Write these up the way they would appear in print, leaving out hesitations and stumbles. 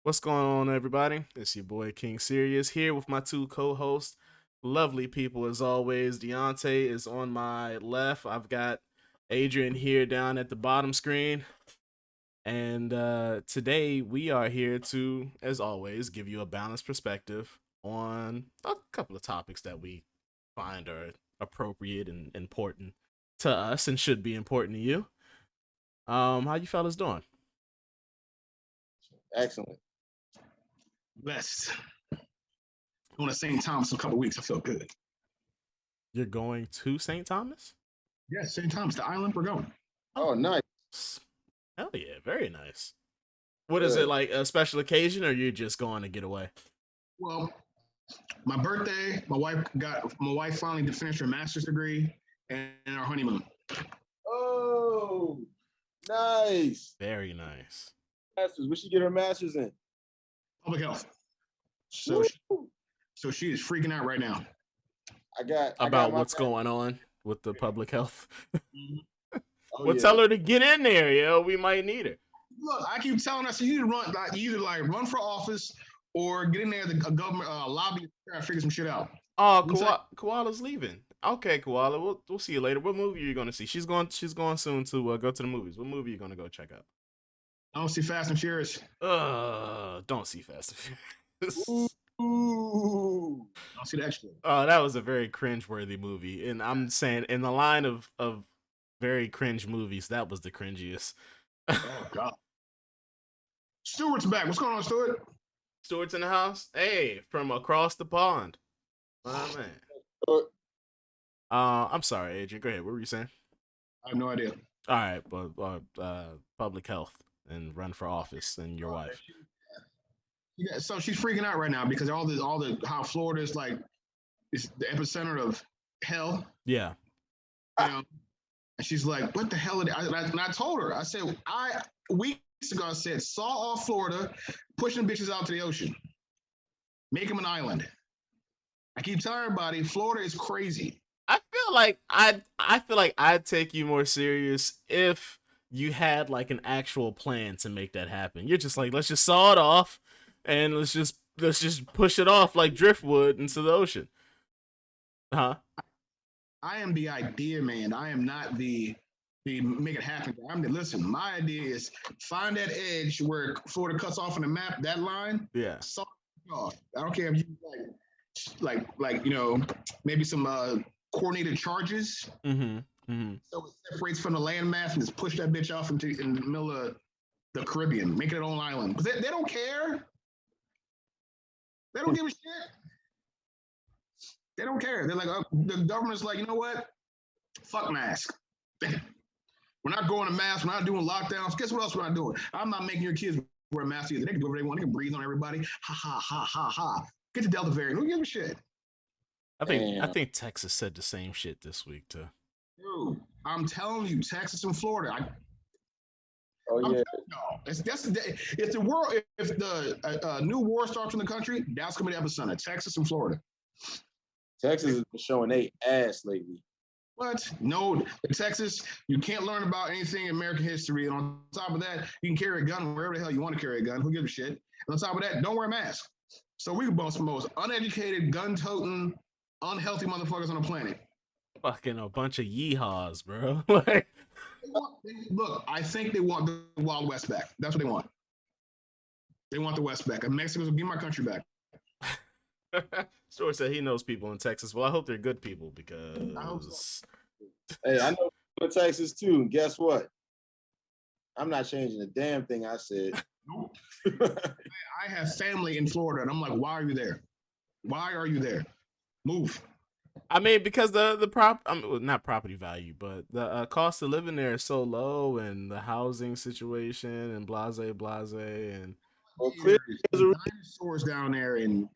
What's going on, everybody? It's your boy King Sirius here with my two co-hosts. Lovely people as always. Deontay is on my left. I've got Adrian here down at the bottom screen. And today we are here to, as always, give you a balanced perspective on a couple of topics that we find are appropriate and important to us and should be important to you. How you fellas doing? Excellent. Blessed. Going to St. Thomas in a couple of weeks. I feel good. You're going to St. Thomas? Yeah, St. Thomas, the island we're going. Oh, nice. Hell yeah, very nice. What is it, like a special occasion, or you're just going to get away? Well, my birthday, my wife finally finished her master's degree, and our honeymoon. Oh, nice. Very nice. Masters. Where she get her master's in? Public health. So she is freaking out right now. I got what's going on with the public health. Oh, Well, yeah. tell her to get in there, yo. We might need her. Look, I keep telling her, so you need to run, either run for office or get in there at the government lobby and try to figure some shit out. Oh, Koala's leaving. Okay, Koala, we'll see you later. What movie are you going to see? She's going soon to go to the movies. What movie are you going to go check out? I don't see Fast and Furious. Don't see Fast and Furious. Ooh. I don't see that shit. That was a very cringe-worthy movie, and I'm saying in the line of very cringe movies, that was the cringiest. Oh God. Stewart's back. What's going on, Stewart? Stewart's in the house. Hey, from across the pond. Oh man. I'm sorry, Adrian. Go ahead. What were you saying? I have no idea. All right, but public health and run for office and your wife. Yeah, so she's freaking out right now because all the how Florida is like it's the epicenter of hell. Yeah. You know? And she's like, "What the hell?" And I told her, I said, weeks ago, I said, saw off Florida, pushing bitches out to the ocean, make them an island. I keep telling everybody, Florida is crazy. I feel like I'd take you more serious if you had like an actual plan to make that happen. You're just like, let's just saw it off and let's just push it off like driftwood into the ocean. Huh? I am the idea man. I am not the make it happen. Listen, my idea is find that edge where Florida cuts off on the map, that line. Yeah. Saw it off. I don't care if you like you know, maybe some coordinated charges. Mm-hmm. Mm-hmm. So it separates from the landmass and just push that bitch off in the middle of the Caribbean, make it its own island. Because they don't care. They don't give a shit. They don't care. They're like, the government's like, you know what? Fuck mask. We're not going to mask. We're not doing lockdowns. Guess what else we're not doing? I'm not making your kids wear a mask either. They can do whatever they want. They can breathe on everybody. Ha, ha, ha, ha, ha. Get the Delta variant. Who gives a shit? I think Texas said the same shit this week too. Dude, I'm telling you, Texas and Florida. Oh yeah. If the new war starts in the country, that's gonna be the epicenter. Texas and Florida. Texas has been showing they ass lately. What? No, in Texas, you can't learn about anything in American history. And on top of that, you can carry a gun wherever the hell you want to carry a gun. Who gives a shit? And on top of that, don't wear a mask. So we both the most uneducated, gun-toting, unhealthy motherfuckers on the planet. Fucking a bunch of yeehaws, bro. Look, I think they want the Wild West back. That's what they want. They want the West back. And Mexico's give my country back. Stuart said he knows people in Texas. Well, I hope they're good people because. I hope so. Hey, I know people in Texas too. And guess what? I'm not changing a damn thing I said. Nope. I have family in Florida, and I'm like, why are you there? Why are you there? Move. I mean, because not property value, but the cost of living there is so low, and the housing situation, and blase, and Well, clearly, dinosaurs down there and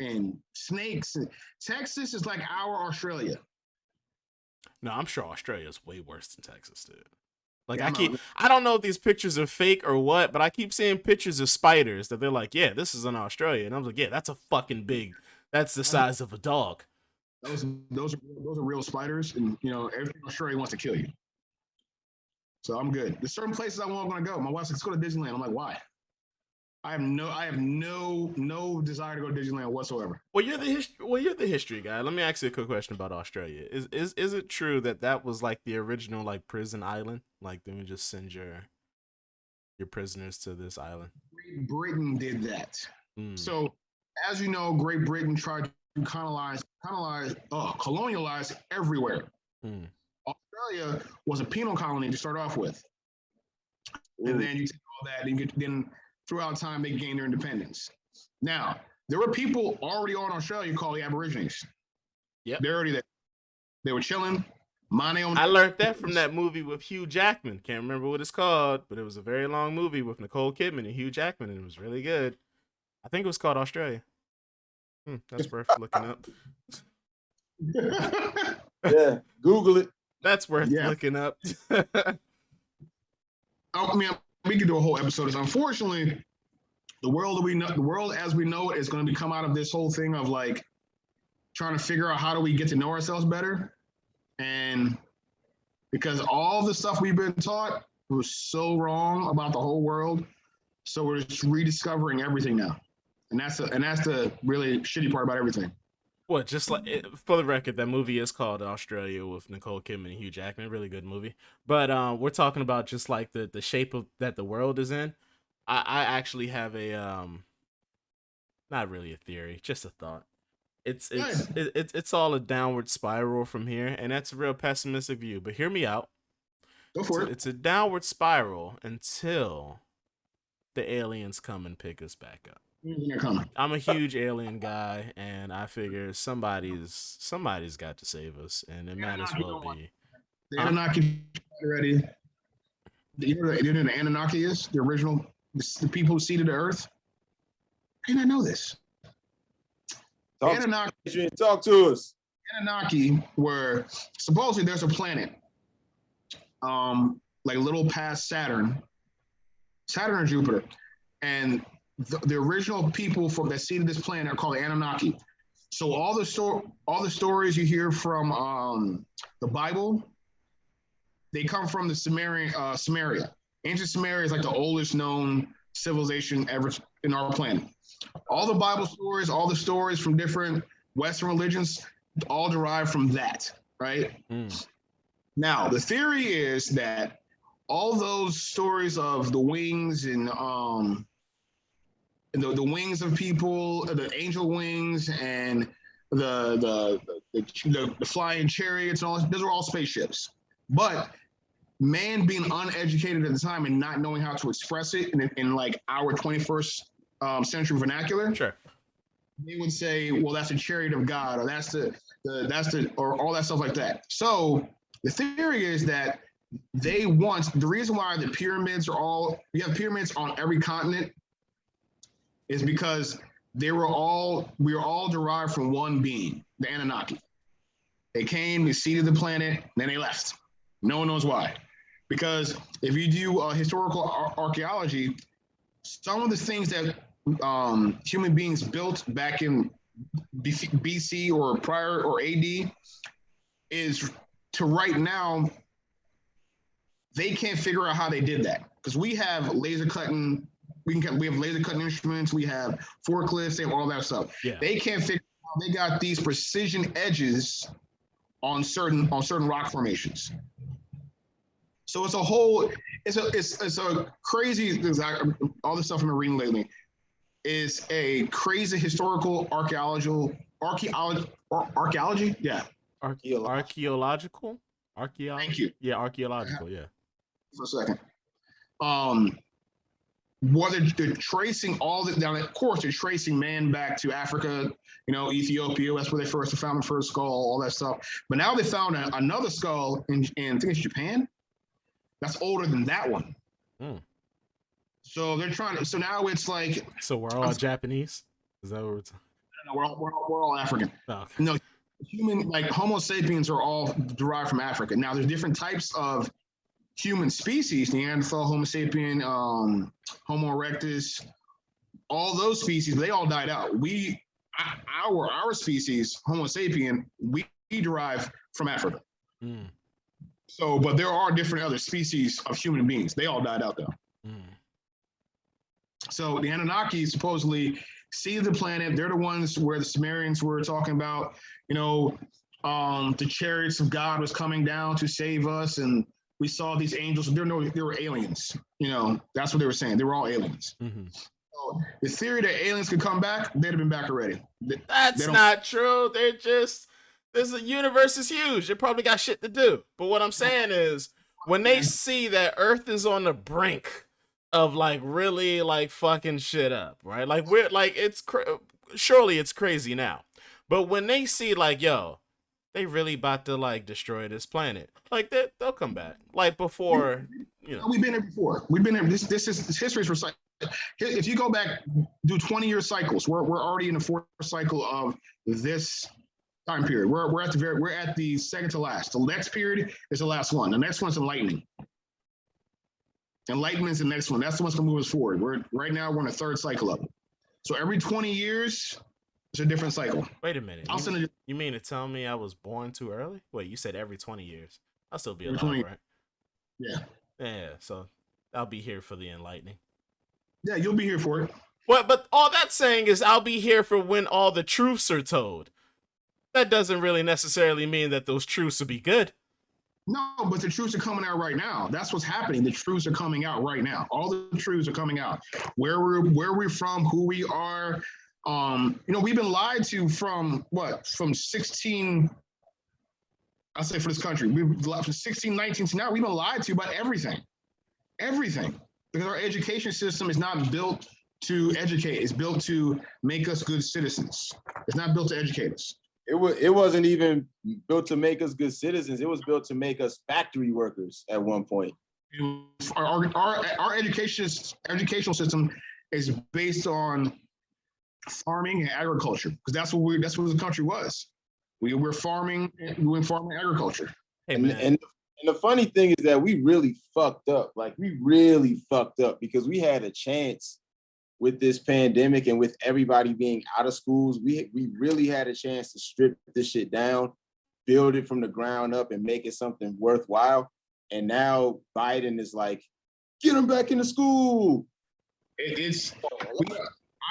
snakes. Texas is like our Australia. no, I'm sure Australia is way worse than Texas, dude. Like Yeah, I don't know if these pictures are fake or what, but I keep seeing pictures of spiders that they're like, yeah, this is in Australia, and I was like, yeah, that's a fucking big. That's the size of a dog. Those are real spiders, and you know everything in Australia wants to kill you. So I'm good. There's certain places I want to go. My wife's like, let's go to Disneyland. I'm like, why? I have no desire to go to Disneyland whatsoever. Well, you're the history guy. Let me ask you a quick question about Australia. Is it true that that was like the original like prison island? Like, then we just send your prisoners to this island. Great Britain did that. Mm. So, as you know, Great Britain tried to colonialize everywhere. Mm. Australia was a penal colony to start off with, and then you take all that, and then throughout time they gained their independence. Now, there were people already on Australia called the Aborigines. Yep. They're already there. They were chilling. I learned that from that movie with Hugh Jackman. Can't remember what it's called, but it was a very long movie with Nicole Kidman and Hugh Jackman, and it was really good. I think it was called Australia. That's worth looking up. Yeah, Google it. That's worth looking up. I mean, we could do a whole episode. Unfortunately, the world as we know it, is going to come out of this whole thing of like trying to figure out how do we get to know ourselves better, and because all the stuff we've been taught was so wrong about the whole world, so we're just rediscovering everything now, and that's the really shitty part about everything. What, just like for the record, that movie is called Australia with Nicole Kidman and Hugh Jackman. Really good movie. But we're talking about just like the shape of that the world is in. I actually have a not really a theory, just a thought. It's all a downward spiral from here, and that's a real pessimistic view. But hear me out. Go for it. It's a downward spiral until the aliens come and pick us back up. I'm a huge alien guy, and I figure somebody's got to save us, and it might as well be. The Anunnaki already. You know who the Anunnaki is? The original, the people who seeded the Earth. I did not know this. Anunnaki, talk to us. Anunnaki were supposedly there's a planet, like a little past Saturn or Jupiter, and the original people that seeded this planet are called the Anunnaki. So all the stories you hear from the Bible, they come from the Sumeria. Ancient Sumeria is like the oldest known civilization ever in our planet. All the Bible stories, all the stories from different Western religions, all derive from that, right? Now, the theory is that all those stories of the wings and the wings of people, the angel wings, and the flying chariots, and all those are all spaceships. But man being uneducated at the time and not knowing how to express it in like our 21st century vernacular, sure, they would say, well, that's a chariot of God, or that's the or all that stuff like that. So the theory is that the reason why the pyramids you have pyramids on every continent is because we were all derived from one being, the Anunnaki. They came, they seeded the planet, and then they left. No one knows why. Because if you do historical archaeology, some of the things that human beings built back in BC or prior or AD is to right now, they can't figure out how they did that. Because we have laser cutting, we have laser cutting instruments, we have forklifts, and all that stuff. Yeah. They can't figure out how they got these precision edges on certain rock formations. So it's a crazy, all the stuff I've been reading lately is a crazy historical archaeology. Yeah. Archaeological? Thank you. Yeah, archaeological, yeah. For a second. What they're tracing all the, now of course they're tracing man back to Africa, Ethiopia, that's where they first found the first skull, all that stuff. But now they found another skull in I think it's Japan. That's older than that one. So they're trying to. So now it's like. So we're all Japanese. Is that what we're talking? No, we're all African. Oh, okay. No, human like Homo sapiens are all derived from Africa. Now there's different types of human species: Neanderthal, Homo sapien, Homo erectus. All those species, they all died out. Our species, Homo sapien, we derive from Africa. So, but there are different other species of human beings. They all died out though. So the Anunnaki supposedly see the planet. They're the ones where the Sumerians were talking about, the chariots of God was coming down to save us, and we saw these angels. They were aliens. That's what they were saying. They were all aliens. Mm-hmm. So the theory that aliens could come back, they'd have been back already. That's not true. They're just the universe is huge. They probably got shit to do. But what I'm saying is, when they see that Earth is on the brink of like really like fucking shit up, right? Like we're like surely it's crazy now. But when they see like, yo, they really about to like destroy this planet, like they'll come back. Like before, We've been here before. We've been here. This history is recycled. If you go back, do 20-year cycles. We're already in the fourth cycle of this time period. We're at the second to last. The next period is the last one. The next one's enlightening. Enlightenment's the next one. That's the one's gonna move us forward. Right now we're in the third cycle of it. So every 20 years, it's a different cycle. Wait a minute. You mean to tell me I was born too early? Wait, you said every 20 years. I'll still be alive, right? Yeah. Yeah, so I'll be here for the enlightening. Yeah, you'll be here for it. What? But all that's saying is I'll be here for when all the truths are told. That doesn't really necessarily mean that those truths will be good. No, but the truths are coming out right now. That's what's happening. The truths are coming out right now. All the truths are coming out. Where we're from, who we are. We've been lied to from 16. I'll say for this country, from 1619 to now, we've been lied to about everything. Everything. Because our education system is not built to educate. It's built to make us good citizens. It's not built to educate us. It wasn't even built to make us good citizens. It was built to make us factory workers at one point. Our educational system is based on farming and agriculture, because that's what the country was. We were farming, doing farming agriculture. Hey, man. And the funny thing is that we really fucked up. Like, we really fucked up because we had a chance with this pandemic and with everybody being out of schools. We really had a chance to strip this shit down, build it from the ground up, and make it something worthwhile. And now Biden is like, get them back into school.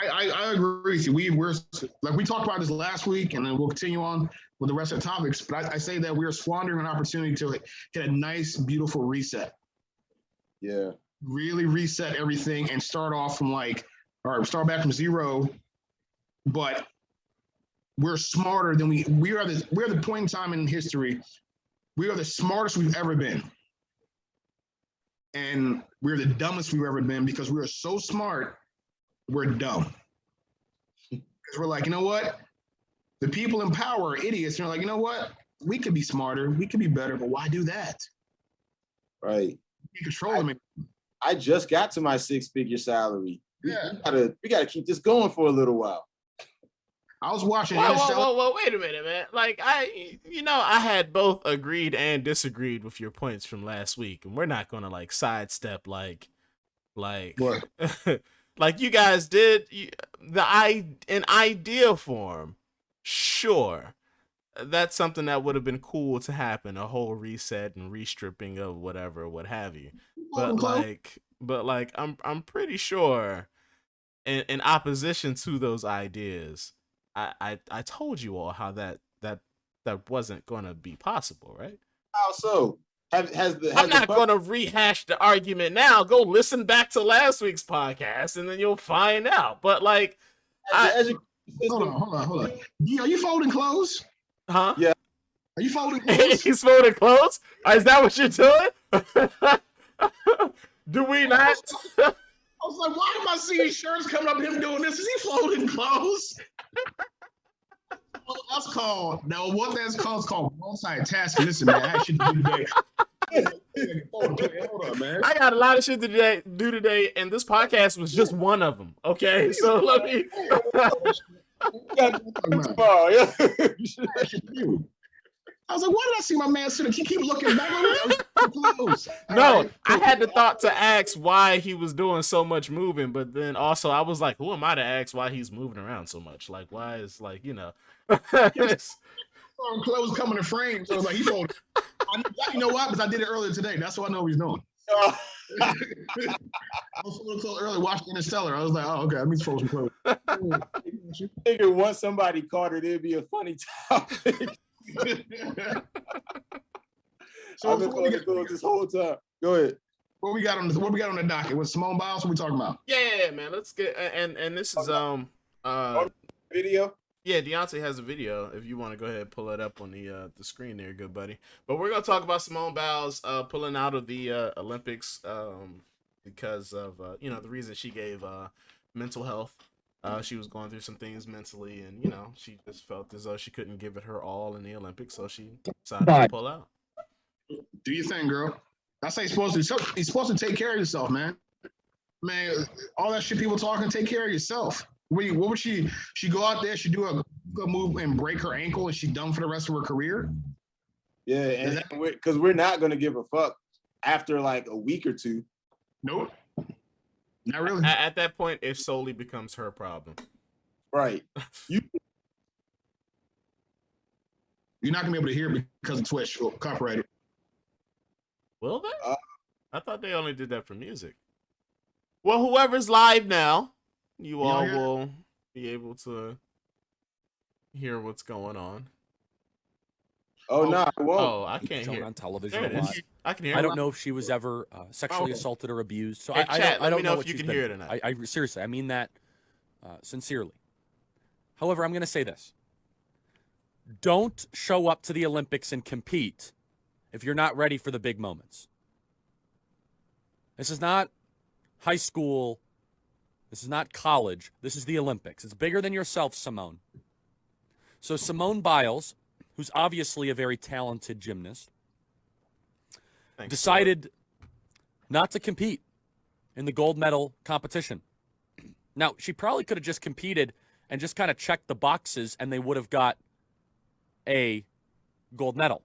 I agree with you. We're like, we talked about this last week, and then we'll continue on with the rest of the topics. But I say that we're squandering an opportunity to get a nice, beautiful reset. Yeah. Really reset everything and start off from start back from zero. But we're smarter than we're at the point in time in history. We are the smartest we've ever been. And we're the dumbest we've ever been, because we are so smart, we're dumb. Because we're like, you know what? The people in power are idiots. And they're like, you know what? We could be smarter. We could be better, but why do that? Right. You control them. I just got to my 6-figure salary. Yeah. We gotta keep this going for a little while. I was watching. Whoa, wait a minute, man. Like, I had both agreed and disagreed with your points from last week, and we're not gonna like sidestep like what? like you guys did in idea form. Sure, that's something that would have been cool to happen, a whole reset and restripping of whatever, what have you. But like, I'm pretty sure in opposition to those ideas, I told you all how that wasn't going to be possible, right? How so? I'm not going to rehash the argument now. Go listen back to last week's podcast, and then you'll find out. But like, hold on. Are you folding clothes? Huh? Yeah. Are you folding clothes? He's folding clothes? Is that what you're doing? Do we not? I was like, why am I seeing shirts coming up him doing this? Is he folding clothes? That's called multitasking. Listen, man, I had shit to do today. Hold on, man. I got a lot of shit to do today, and this podcast was just one of them. Okay, so let me. I was like, why did I see my man sitting? He keep looking back. No, I had the thought to ask why he was doing so much moving, but then also I was like, who am I to ask why he's moving around so much? Like, why is clothes coming in frames. So I was like, he folded. You know what? Because I did it earlier today. That's what I know he's doing. was a little early watching Interstellar. I was like, oh, okay, I need to throw some clothes. Figure once somebody caught it, it'd be a funny topic. I've been throwing the clothes this whole time. Go ahead. What we got on the docket? With Simone Biles, what we talking about? Yeah, man. Let's get and this is Video. yeah, Deontay has a video. If you want to go ahead and pull it up on the screen there, good buddy. But we're gonna talk about Simone Biles pulling out of the Olympics because of the reason she gave mental health. She was going through some things mentally, and she just felt as though she couldn't give it her all in the Olympics, so she decided to pull out. Do your thing, girl. That's how you're supposed to take care of yourself, man. Man, all that shit people talking, take care of yourself. What would she go out there, she do a move and break her ankle and she done for the rest of her career? Yeah, and because we're not gonna give a fuck after like a week or two. Nope. Not really. At that point, it solely becomes her problem. Right. You're not gonna be able to hear it because of Twitch or copyrighted. Will they? I thought they only did that for music. Well, whoever's live now, you all will be able to hear what's going on. Oh, no, I won't. Oh, I can't hear on television a lot. I can hear. I don't know if she was ever sexually assaulted or abused. So hey, I don't know if you can hear it or not. I seriously, I mean that sincerely. However, I'm going to say this: don't show up to the Olympics and compete if you're not ready for the big moments. This is not high school. This is not college. This is the Olympics. It's bigger than yourself, Simone. So Simone Biles, who's obviously a very talented gymnast, decided not to compete in the gold medal competition. Now, she probably could have just competed and just kind of checked the boxes and they would have got a gold medal.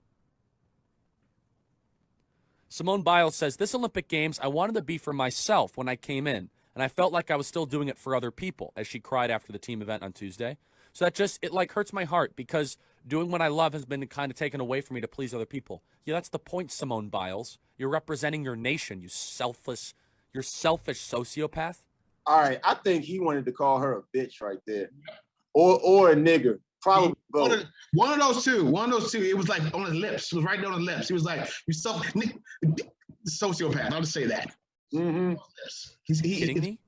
Simone Biles says, this Olympic Games, I wanted to be for myself when I came in, and I felt like I was still doing it for other people, as she cried after the team event on Tuesday. So that just, it like hurts my heart because doing what I love has been kind of taken away from me to please other people. Yeah, that's the point, Simone Biles. You're representing your nation, you're selfish sociopath. All right, I think he wanted to call her a bitch right there. Or a nigger. Probably both. One of those two. It was like on his lips. It was right there on his lips. He was like, you sociopath. I'll just say that. Mm-hmm. He's kidding me?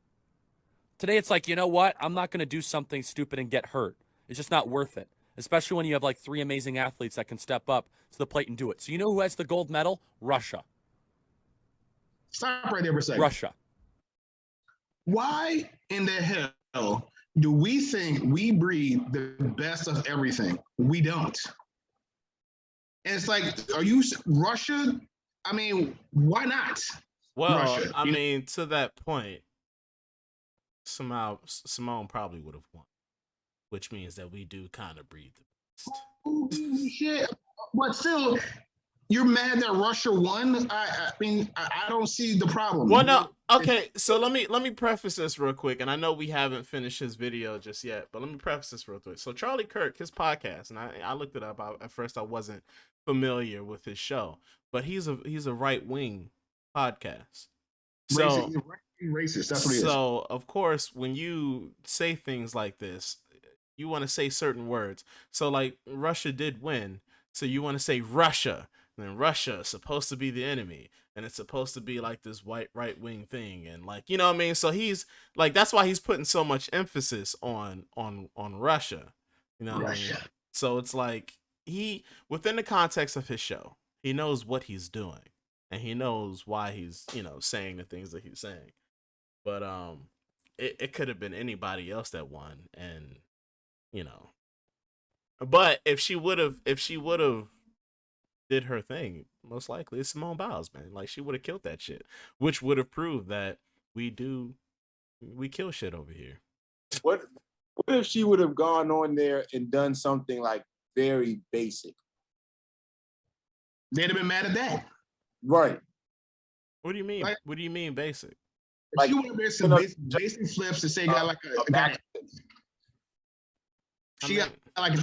Today it's like, you know what? I'm not going to do something stupid and get hurt. It's just not worth it. Especially when you have like 3 amazing athletes that can step up to the plate and do it. So you know who has the gold medal? Russia. Stop right there for a second. Russia. Why in the hell do we think we breed the best of everything? We don't. And it's like, are you Russia? I mean, why not? Well, Russia? I mean, to that point, somehow Simone probably would have won, which means that we do kind of breed the best. Oh, shit. But still, you're mad that Russia won? I mean, I don't see the problem. Well, no. Okay, so let me preface this real quick, and I know we haven't finished his video just yet, but let me preface this real quick. So Charlie Kirk, his podcast, and I looked it up. At first, I wasn't familiar with his show, but he's a right wing podcast. So racist. That's what he is. So of course, when you say things like this, you want to say certain words. So like Russia did win, so you want to say Russia. And then Russia is supposed to be the enemy, and it's supposed to be like this white right wing thing, and like, you know what I mean. So he's like, that's why he's putting so much emphasis on Russia, you know what I mean? So it's like he, within the context of his show, he knows what he's doing, and he knows why he's saying the things that he's saying. But it could have been anybody else that won, and but if she would have did her thing, most likely it's Simone Biles, man. Like, she would have killed that shit, which would have proved that we kill shit over here. What if she would have gone on there and done something like very basic? They'd have been mad at that. Right. What do you mean? What do you mean basic? Like, she would have been some basic flips to say got like a guy. She got like.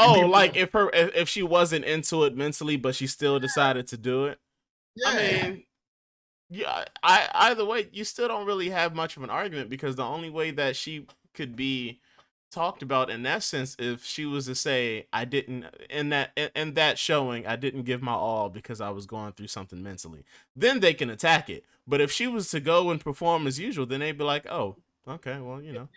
Oh, like if she wasn't into it mentally, but she still decided to do it. Yeah. I mean, Yeah, either way, you still don't really have much of an argument because the only way that she could be talked about in that sense, if she was to say, I didn't in that showing, I didn't give my all because I was going through something mentally, then they can attack it. But if she was to go and perform as usual, then they'd be like, oh, okay, well, you know.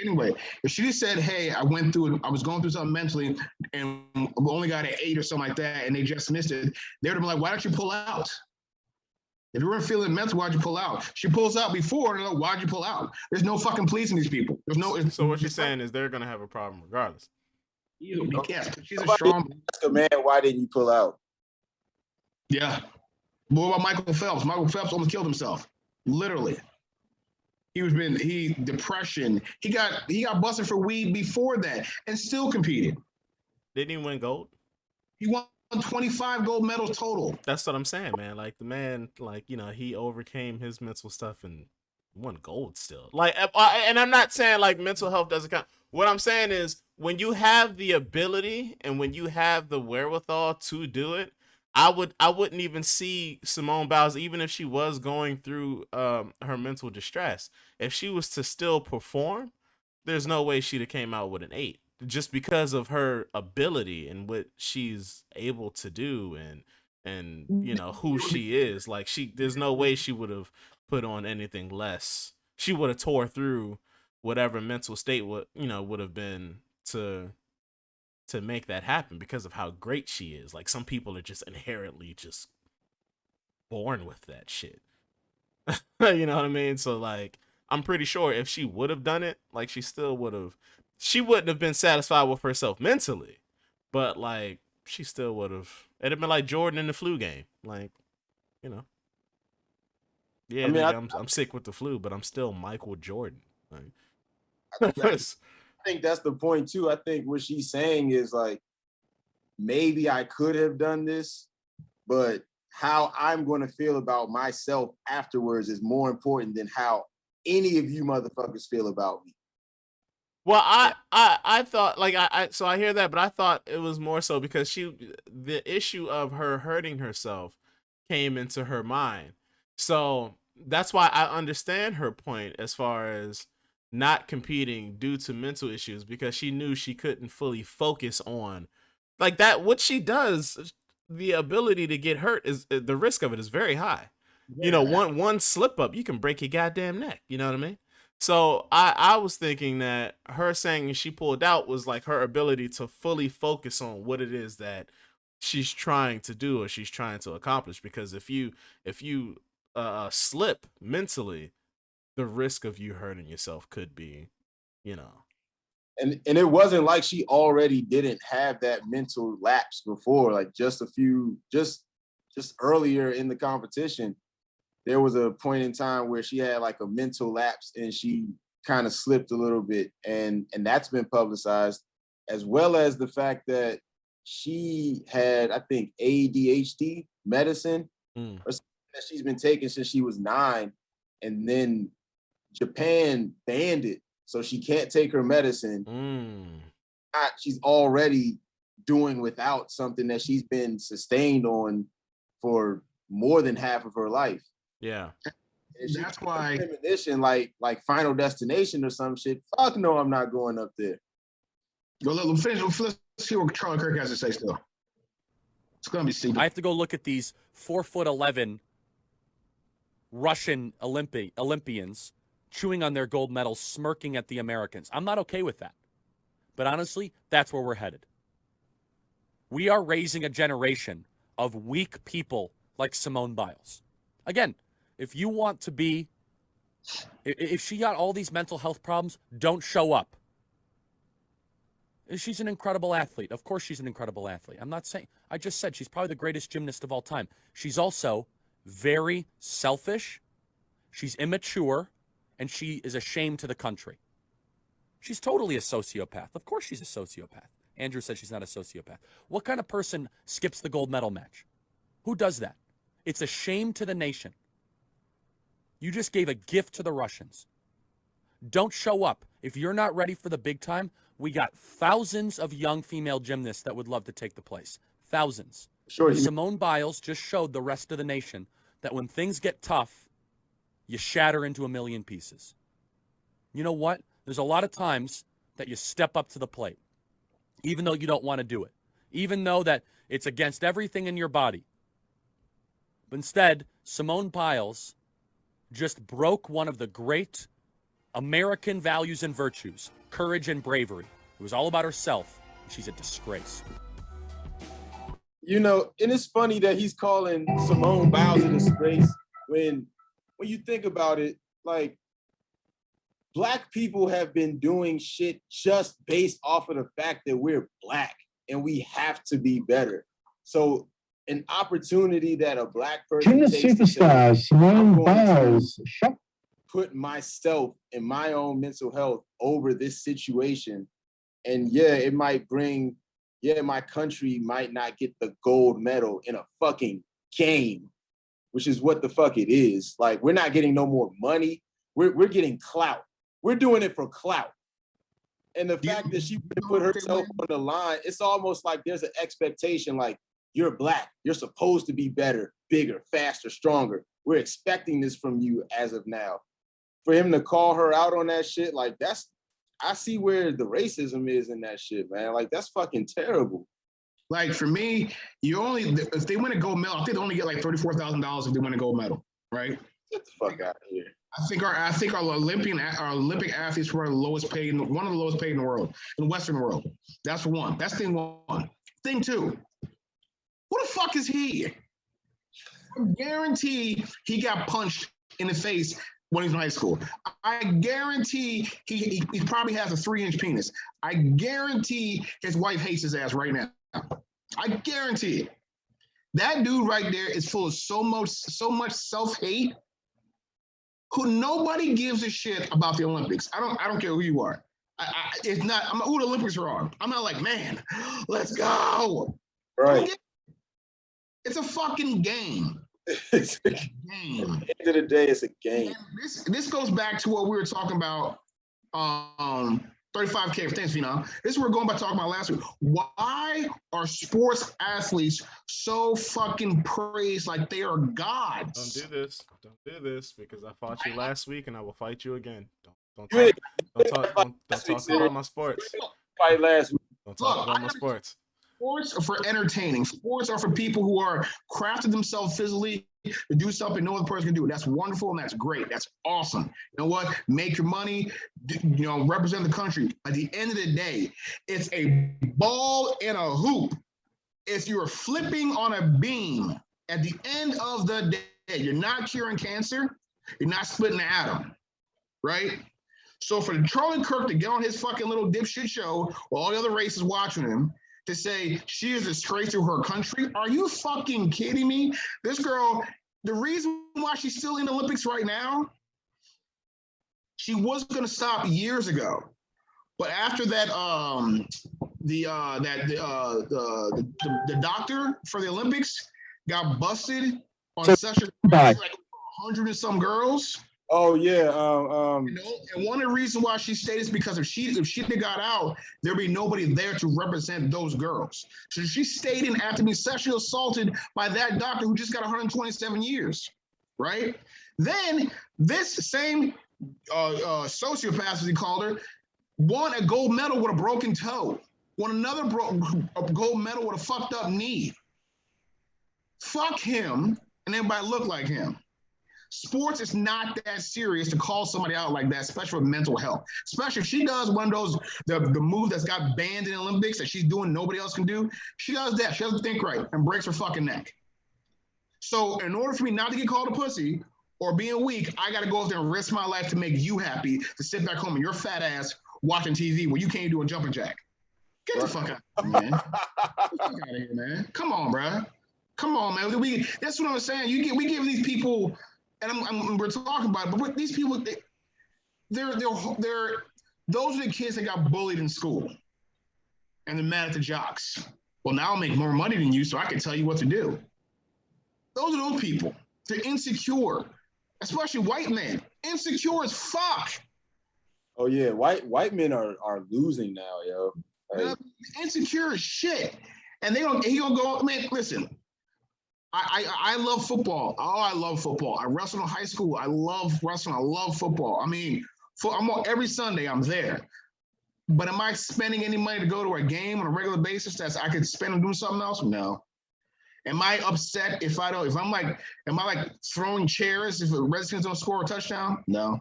Anyway, if she just said, "Hey, I was going through something mentally, and only got an 8 or something like that," and they just missed it, they would have been like, "Why don't you pull out? If you weren't feeling mental, why'd you pull out?" She pulls out before, and like, "Why'd you pull out?" There's no fucking pleasing these people. There's no. So what she's saying is they're gonna have a problem regardless. Yes, she's a strong. Ask a man, why didn't you pull out? Yeah. What about Michael Phelps? Michael Phelps almost killed himself, literally. Depression. He got busted for weed before that, and still competed. Didn't he win gold? He won 25 gold medals total. That's what I'm saying, man. Like the man, like, you know, he overcame his mental stuff and won gold still. Like, and I'm not saying like mental health doesn't count. What I'm saying is when you have the ability and when you have the wherewithal to do it, I wouldn't even see Simone Biles, even if she was going through her mental distress. If she was to still perform, there's no way she'd have came out with an 8 just because of her ability and what she's able to do and you know who she is. Like there's no way she would have put on anything less. She would have tore through whatever mental state would have been to make that happen because of how great she is. Like some people are just inherently just born with that shit. You know what I mean? So like I'm pretty sure if she would have done it, like she wouldn't have been satisfied with herself mentally. But like she still would have. It'd have been like Jordan in the flu game. Like, you know. Yeah, I mean, nigga, I'm sick with the flu, but I'm still Michael Jordan. I Like, think that's the point too. I think what she's saying is like, maybe I could have done this, but how I'm going to feel about myself afterwards is more important than how any of you motherfuckers feel about me. well, I thought like so I hear that, but I thought it was more so because the issue of her hurting herself came into her mind. So that's why I understand her point as far as not competing due to mental issues because she knew she couldn't fully focus on like that. What she does, the ability to get hurt is the risk of it is very high. You know, one slip up, you can break your goddamn neck. You know what I mean? So I was thinking that her saying she pulled out was like her ability to fully focus on what it is that she's trying to do or she's trying to accomplish. Because if you slip mentally, the risk of you hurting yourself could be, you know. And it wasn't like she already didn't have that mental lapse before. Like just earlier in the competition, there was a point in time where she had like a mental lapse and she kind of slipped a little bit, and that's been publicized, as well as the fact that she had, I think, ADHD medicine or something that she's been taking since she was 9, and then Japan banned it, so she can't take her medicine. She's already doing without something that she's been sustained on for more than half of her life. Yeah. That's why premonition, like Final Destination or some shit. Fuck no, I'm not going up there. Well, let's see what Charlie Kirk has to say still. It's gonna be stupid. I have to go look at these 4'11" Russian Olympians chewing on their gold medals, smirking at the Americans. I'm not okay with that. But honestly, that's where we're headed. We are raising a generation of weak people like Simone Biles. Again, if you want to be, if she got all these mental health problems, don't show up. She's an incredible athlete. Of course she's an incredible athlete. I'm not saying, I just said she's probably the greatest gymnast of all time. She's also very selfish. She's immature. And she is a shame to the country. She's totally a sociopath. Of course she's a sociopath. Andrew said she's not a sociopath. What kind of person skips the gold medal match? Who does that? It's a shame to the nation. You just gave a gift to the Russians. Don't show up. If you're not ready for the big time, we got thousands of young female gymnasts that would love to take the place. Thousands. Sure. Simone Biles just showed the rest of the nation that when things get tough, you shatter into a million pieces. You know what? There's a lot of times that you step up to the plate, even though you don't want to do it, even though that it's against everything in your body. But instead, Simone Biles just broke one of the great American values and virtues, courage and bravery. It was all about herself, and she's a disgrace. You know, and it's funny that he's calling Simone Biles a disgrace when you think about it, like, Black people have been doing shit just based off of the fact that we're Black and we have to be better. So an opportunity that a Black person takes to say, I'm going to put myself and my own mental health over this situation. And yeah, it might bring, my country might not get the gold medal in a fucking game, which is what the fuck it is. Like, we're not getting no more money. We're getting clout. We're doing it for clout. And the fact that she put herself on the line, it's almost like there's an expectation, like, you're Black. You're supposed to be better, bigger, faster, stronger. We're expecting this from you as of now. For him to call her out on that shit, like, I see where the racism is in that shit, man. Like, that's fucking terrible. Like, for me, if they win a gold medal, I think they only get like $34,000 if they win a gold medal, right? Get the fuck out of here. I think our Olympic athletes were one of the lowest paid in the world, in the Western world. That's one. That's thing one. Thing two, who the fuck is he? I guarantee he got punched in the face when he was in high school. I guarantee he probably has a 3-inch penis. I guarantee his wife hates his ass right now. I guarantee it. That dude right there is full of so much self-hate. Who nobody gives a shit about the Olympics. I don't care who you are. It's not. I'm who the Olympics are on. I'm not like, man, let's go. Right. It's a fucking game. It's a game. At the end of the day, it's a game. This goes back to what we were talking about. 35K. Thanks, Phenom. This is what we're going by talking about last week. Why are sports athletes so fucking praised like they are gods? Don't do this because I fought you last week and I will fight you again. Don't talk about my sports. Fight last week. Don't talk about my sports. Sports are for entertaining. Sports are for people who are crafted themselves physically to do something no other person can do. That's wonderful and that's great. That's awesome. You know what? Make your money, represent the country. At the end of the day, it's a ball and a hoop. If you're flipping on a beam, at the end of the day, you're not curing cancer, you're not splitting the atom, right? So for Charlie Kirk to get on his fucking little dipshit show while all the other races watching him, to say she is a disgrace to her country. Are you fucking kidding me? This girl, the reason why she's still in the Olympics right now, she was going to stop years ago. But after that, the doctor for the Olympics got busted on session like 100 and some girls. Oh yeah. And one of the reasons why she stayed is because if she got out, there'd be nobody there to represent those girls. So she stayed in after being sexually assaulted by that doctor who just got 127 years, right? Then this same sociopath, as he called her, won a gold medal with a broken toe. Won another gold medal with a fucked up knee. Fuck him, and everybody look like him. Sports is not that serious to call somebody out like that, especially with mental health. Especially if she does one of those, the move that's got banned in the Olympics that she's doing nobody else can do. She does that. She doesn't think right and breaks her fucking neck. So in order for me not to get called a pussy or being weak, I got to go out there and risk my life to make you happy, to sit back home and your fat ass watching TV where you can't do a jumping jack. Get the fuck out of here, man. Get the fuck out of here, man. Come on, bro. Come on, man. That's what I'm saying. We give these people... And we're talking about it, but these people, they're those are the kids that got bullied in school, and they're mad at the jocks. Well, now I'll make more money than you, so I can tell you what to do. Those are those people. They're insecure, especially white men. Insecure as fuck. Oh yeah, white men are losing now, yo. Like, insecure as shit, and he gonna go. Man, listen. I love football. Oh, I love football. I wrestled in high school. I love wrestling. I love football. I mean, I'm on every Sunday. I'm there. But am I spending any money to go to a game on a regular basis that I could spend on doing something else? No. Am I upset if I don't? If I'm like, am I like throwing chairs if the Redskins don't score a touchdown? No.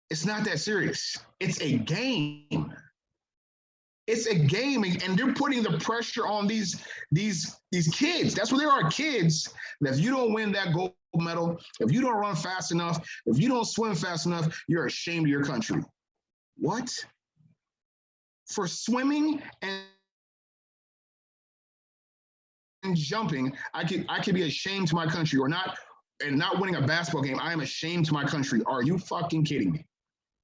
It's not that serious. It's a game. It's a game, and they're putting the pressure on these kids. That's what they are, kids. That if you don't win that gold medal, if you don't run fast enough, if you don't swim fast enough, you're ashamed of your country. What? For swimming and jumping, I could be ashamed to my country, or not, and not winning a basketball game, I am ashamed to my country. Are you fucking kidding me?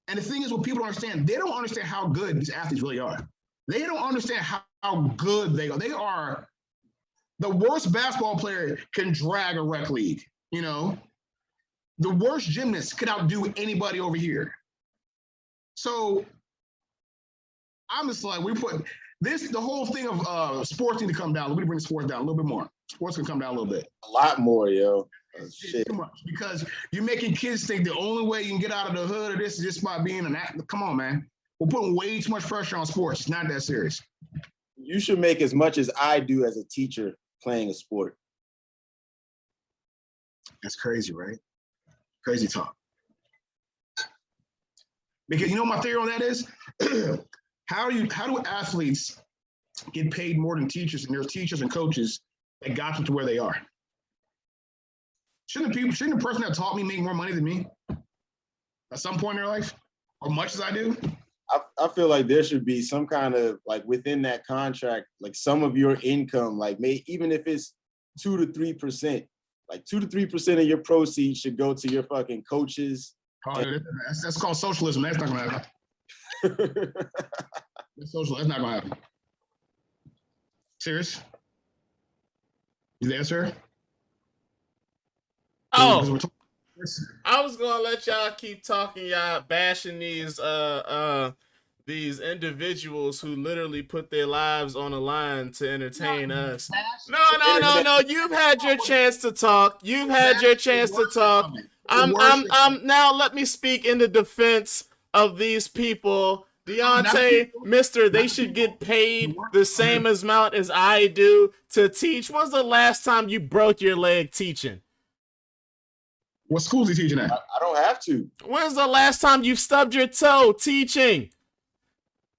And the thing is, what people don't understand, they don't understand how good these athletes really are. They don't understand how good they are. They are the worst basketball player can drag a rec league. You know, the worst gymnast could outdo anybody over here. So I'm just like, we put this, the whole thing of sports need to come down. We bring sports down a little bit more. Sports can come down a little bit. A lot more, yo. Shit. Too much, because you're making kids think the only way you can get out of the hood of this is just by being an actor. Come on, man. We're putting way too much pressure on sports. It's not that serious. You should make as much as I do as a teacher playing a sport. That's crazy, right? Crazy talk. Because you know what my theory on that is? How do athletes get paid more than teachers, and there's teachers and coaches that got them to where they are? Shouldn't the person that taught me make more money than me at some point in their life, or much as I do? I feel like there should be some kind of, like, within that contract, like some of your income, like even if it's 2 to 3%, like 2 to 3% of your proceeds should go to your fucking coaches. Oh, that's called socialism. That's not gonna happen. That's social. That's not gonna happen. Serious? You there, sir? Oh, I was gonna let y'all keep talking, y'all bashing these individuals who literally put their lives on the line to entertain us. No. You've had your chance to talk. You've had your chance to talk. I'm now let me speak in the defense of these people. Deontay, mister, they should get paid the same amount as I do to teach. When's the last time you broke your leg teaching? What school is he teaching at? I don't have to. When's the last time you stubbed your toe teaching?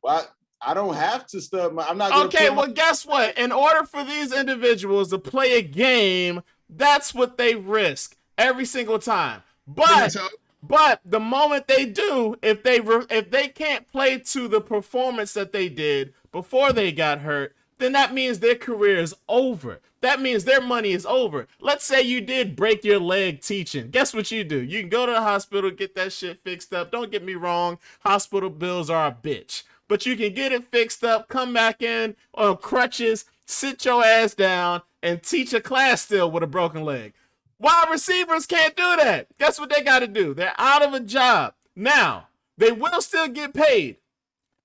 Well, I don't have to stub I'm not gonna okay, well, guess what? In order for these individuals to play a game, that's what they risk every single time. But the moment they do, if they can't play to the performance that they did before they got hurt, then that means their career is over. That means their money is over. Let's say you did break your leg teaching. Guess what you do? You can go to the hospital, get that shit fixed up. Don't get me wrong. Hospital bills are a bitch. But you can get it fixed up, come back in on crutches, sit your ass down, and teach a class still with a broken leg. Wide receivers can't do that. Guess what they got to do? They're out of a job. Now, they will still get paid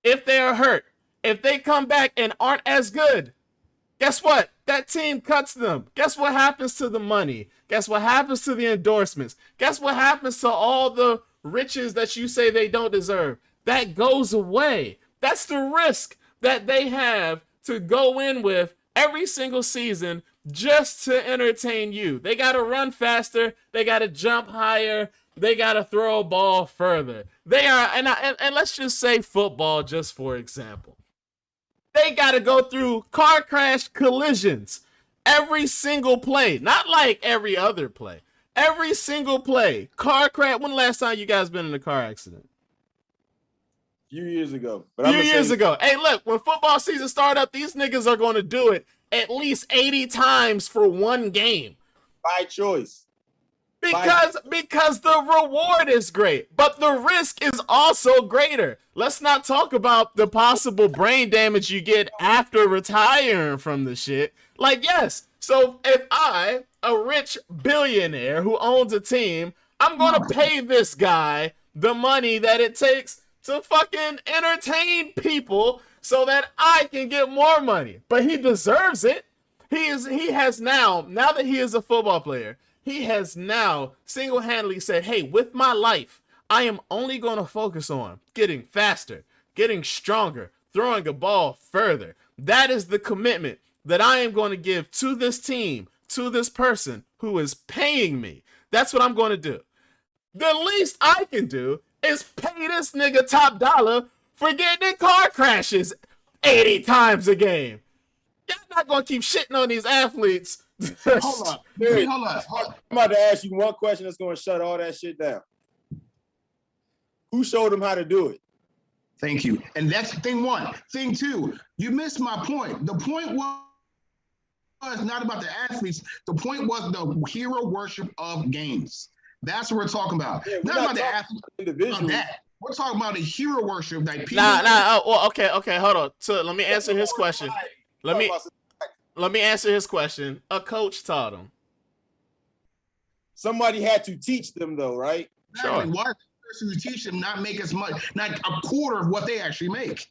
if they are hurt. If they come back and aren't as good, guess what? That team cuts them. Guess what happens to the money? Guess what happens to the endorsements? Guess what happens to all the riches that you say they don't deserve? That goes away. That's the risk that they have to go in with every single season just to entertain you. They got to run faster. They got to jump higher. They got to throw a ball further. They are, and let's just say football, just for example. They got to go through car crash collisions every single play. Not like every other play. Every single play. Car crash. When the last time you guys been in a car accident? Few years ago. Few years ago. Hey, look, when football season start up, these niggas are going to do it at least 80 times for one game. By choice. Because the reward is great, but the risk is also greater. Let's not talk about the possible brain damage you get after retiring from the shit. Like, yes, so if I, a rich billionaire who owns a team, I'm going to pay this guy the money that it takes to fucking entertain people so that I can get more money. But he deserves it. He has now that he is a football player, he has now single-handedly said, hey, with my life, I am only going to focus on getting faster, getting stronger, throwing a ball further. That is the commitment that I am going to give to this team, to this person who is paying me. That's what I'm going to do. The least I can do is pay this nigga top dollar for getting in car crashes 80 times a game. Y'all not gonna keep shitting on these athletes. Hold up. I'm about to ask you one question that's going to shut all that shit down. Who showed them how to do it? Thank you. And that's thing one. Thing two, you missed my point. The point was not about the athletes. The point was the hero worship of games. That's what we're talking about. Yeah, not about the athletes. Individually. We're talking about the hero worship that people. Okay, hold on. So let me answer his question. Let me answer his question. A coach taught him. Somebody had to teach them, though, right? Sure. Why does the person who teach them not make as much, not a quarter of what they actually make?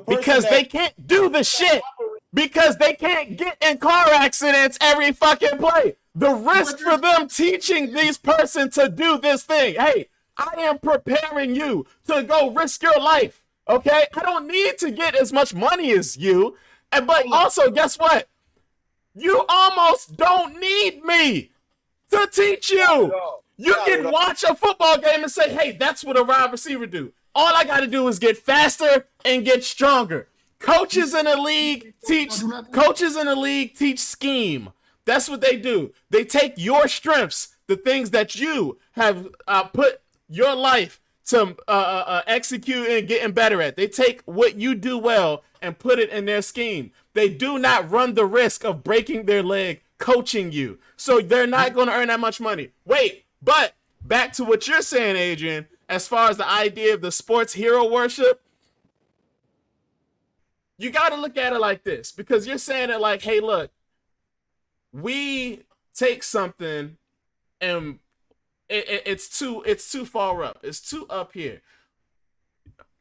Because they can't do the shit. Because they can't get in car accidents every fucking play. The risk for them teaching these person to do this thing. Hey, I am preparing you to go risk your life. Okay? I don't need to get as much money as you. But also, guess what? You almost don't need me to teach you. You can watch a football game and say, hey, that's what a wide receiver do. All I got to do is get faster and get stronger. Coaches in the league teach scheme. That's what they do. They take your strengths, the things that you have put your life to execute and getting better at. They take what you do well and put it in their scheme. They do not run the risk of breaking their leg coaching you. So they're not going to earn that much money. Wait, but back to what you're saying, Adrian, as far as the idea of the sports hero worship, you got to look at it like this, because you're saying it like, hey, look, we take something and it's too far up. It's too up here.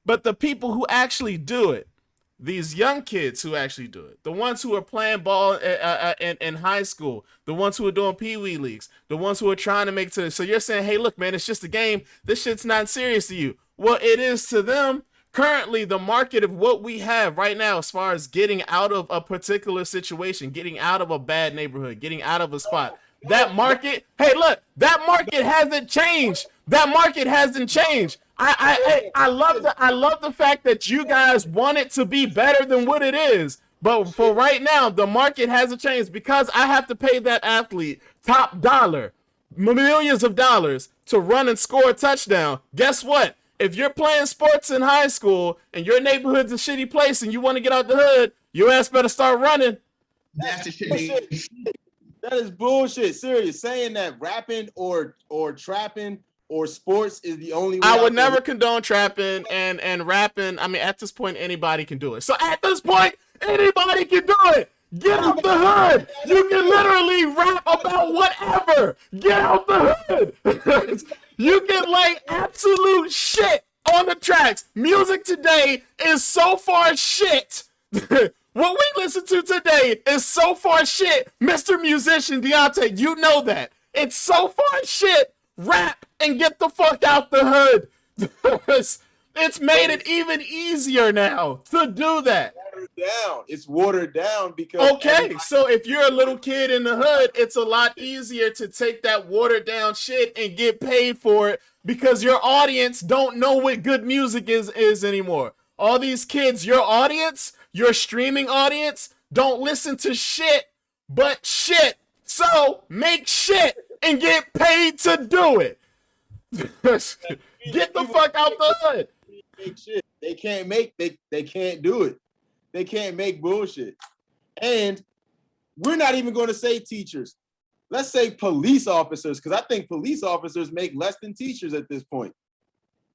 But the people who actually do it, these young kids who actually do it, the ones who are playing ball in high school, the ones who are doing pee-wee leagues, the ones who are trying to make it. So you're saying, hey, look, man, it's just a game. This shit's not serious to you. Well, it is to them. Currently, the market of what we have right now, as far as getting out of a particular situation, getting out of a bad neighborhood, getting out of a spot, that market, hey, look, that market hasn't changed. That market hasn't changed. I love the fact that you guys want it to be better than what it is. But for right now, the market hasn't changed, because I have to pay that athlete top dollar, millions of dollars to run and score a touchdown. Guess what? If you're playing sports in high school and your neighborhood's a shitty place and you want to get out the hood, your ass better start running. That's the shit. That is bullshit. Serious. Saying that rapping or trapping or sports is the only way. I would never condone trapping and rapping. I mean, at this point, anybody can do it. So at this point, anybody can do it. Get out the hood. You can literally rap about whatever. Get out the hood. You can lay absolute shit on the tracks. Music today is so far shit. What we listen to today is so far shit. Mr. Musician Deontay, you know that. It's so far shit. Rap and get the fuck out the hood. It's made it even easier now to do that. It's watered down because so if you're a little kid in the hood, it's a lot easier to take that watered down shit and get paid for it, because your audience don't know what good music is anymore. All these kids, your audience, your streaming audience, don't listen to shit but shit. So make shit and get paid to do it. Get the fuck out the hood. They can't do it. They can't make bullshit. And we're not even going to say teachers. Let's say police officers, because I think police officers make less than teachers at this point.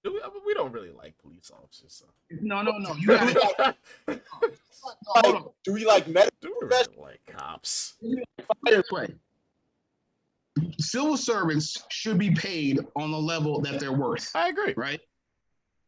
We don't really like police officers. So. No. You got it. Do we like medical? Do we really like cops? This way. Civil servants should be paid on the level that they're worth. I agree. Right?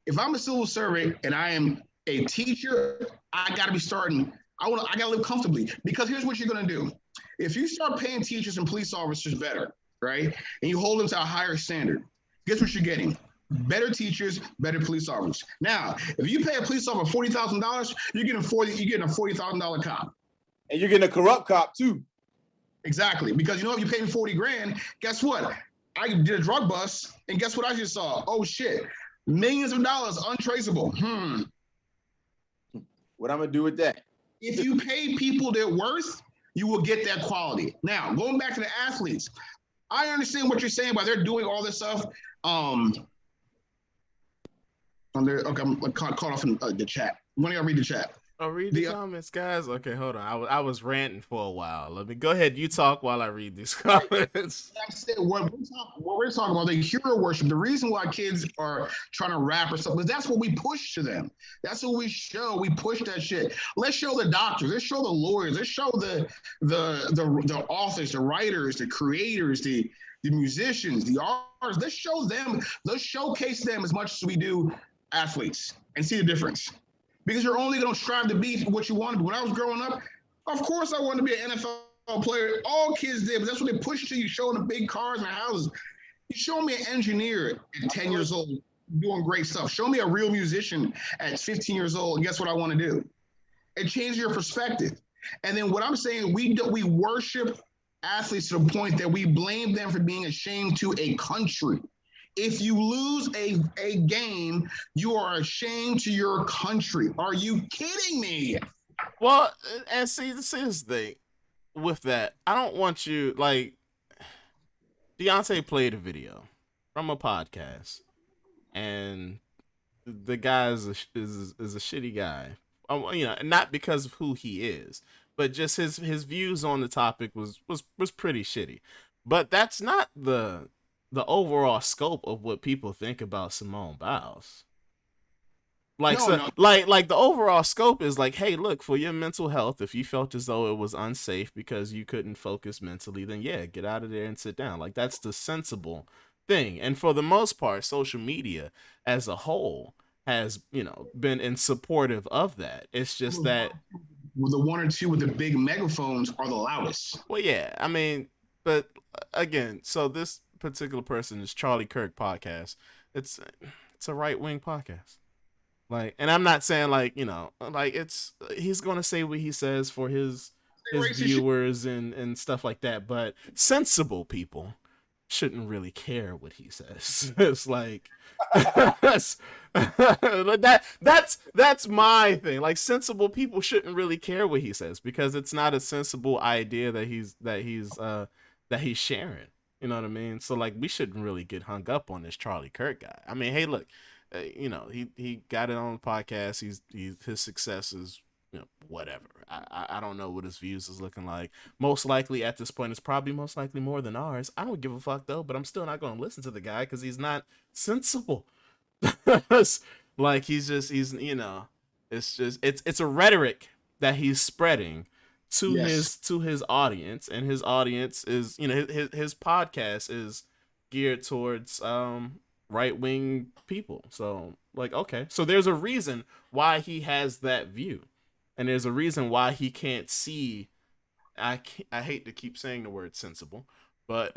If I'm a civil servant and I am a teacher, I got to be starting I gotta live comfortably. Because here's what you're gonna do. If you start paying teachers and police officers better, right, and you hold them to a higher standard, guess what you're getting? Better teachers, better police officers. Now, if you pay a police officer $40,000, you're getting a $40,000 cop. And you're getting a corrupt cop too. Exactly. Because you know, if you pay me 40 grand, guess what? I did a drug bust, and guess what I just saw? Oh shit. Millions of dollars untraceable. What I'm gonna do with that? If you pay people their worth, you will get that quality. Now, going back to the athletes, I understand what you're saying about they're doing all this stuff. Okay, I'm caught off in the chat. When do y'all read the chat? Oh, read the comments, guys. Okay, hold on. I was ranting for a while. Let me go ahead. You talk while I read these comments. Like I said, what we're talking about, the hero worship. The reason why kids are trying to rap or something, that's what we push to them. That's what we show. We push that shit. Let's show the doctors. Let's show the lawyers. Let's show the authors, the writers, the creators, the musicians, the artists. Let's show them. Let's showcase them as much as we do athletes and see the difference. Because you're only going to strive to be what you want to be. When I was growing up, of course I wanted to be an NFL player. All kids did, but that's what they push to you, showing the big cars and the houses. You show me an engineer at 10 years old doing great stuff. Show me a real musician at 15 years old, and guess what I want to do? It changes your perspective. And then what I'm saying, we worship athletes to the point that we blame them for being ashamed to a country. If you lose a game, you are ashamed to your country. Are you kidding me? Well, and see the thing with that. I don't want you, like, Deontay played a video from a podcast, and the guy is a shitty guy. You know, not because of who he is, but just his views on the topic was pretty shitty. But that's not the overall scope of what people think about Simone Biles. Like, like the overall scope is like, hey, look, for your mental health, if you felt as though it was unsafe because you couldn't focus mentally, then yeah, get out of there and sit down. Like, that's the sensible thing. And for the most part, social media as a whole has, you know, been in supportive of that. It's just that the one or two with the big megaphones are the loudest. Well, yeah, I mean, but again, so this particular person is Charlie Kirk podcast. It's a right-wing podcast. Like, and I'm not saying like, you know, like he's going to say what he says for his viewers and stuff like that, but sensible people shouldn't really care what he says. It's like that's my thing. Like, sensible people shouldn't really care what he says because it's not a sensible idea that he's sharing. You know what I mean? So like, we shouldn't really get hung up on this Charlie Kirk guy. I mean, hey, look, you know, he got it on the podcast. His success is, you know, whatever. I don't know what his views is looking like. Most likely at this point, it's probably most likely more than ours. I don't give a fuck though, but I'm still not going to listen to the guy because he's not sensible. Like, he's you know, it's a rhetoric that he's spreading to his audience, and his audience is, you know, his podcast is geared towards right-wing people. So like, okay, so there's a reason why he has that view, and there's a reason why he can't see. I hate to keep saying the word sensible, but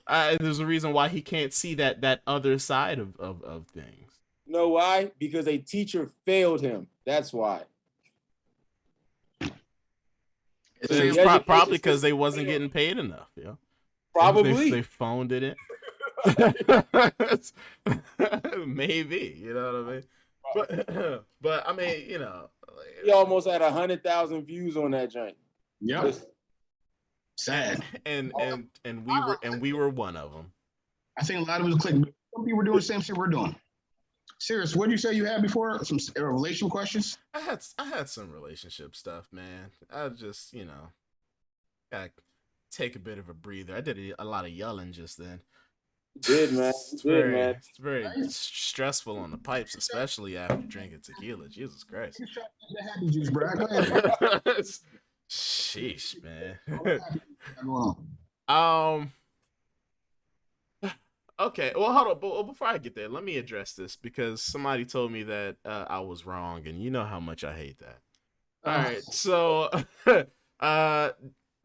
there's a reason why he can't see that other side of things. You know why? Because a teacher failed him. That's why. It's probably because they wasn't getting paid enough. Yeah, probably they phoned it in. Maybe, you know what I mean. But I mean, you know, he almost had 100,000 views on that joint. Yep. Sad. And we were one of them. I think a lot of us clicked. Some people were doing the same shit we're doing. Serious, what did you say you had before? Some relationship questions? I had some relationship stuff, man. I just, you know, gotta take a bit of a breather. I did a lot of yelling just then. You did, man. It's very stressful on the pipes, especially after drinking tequila. Jesus Christ. The happy juice, bro. Go ahead. Sheesh, man. Okay, well, hold on. But before I get there, let me address this because somebody told me that I was wrong, and you know how much I hate that. All right, so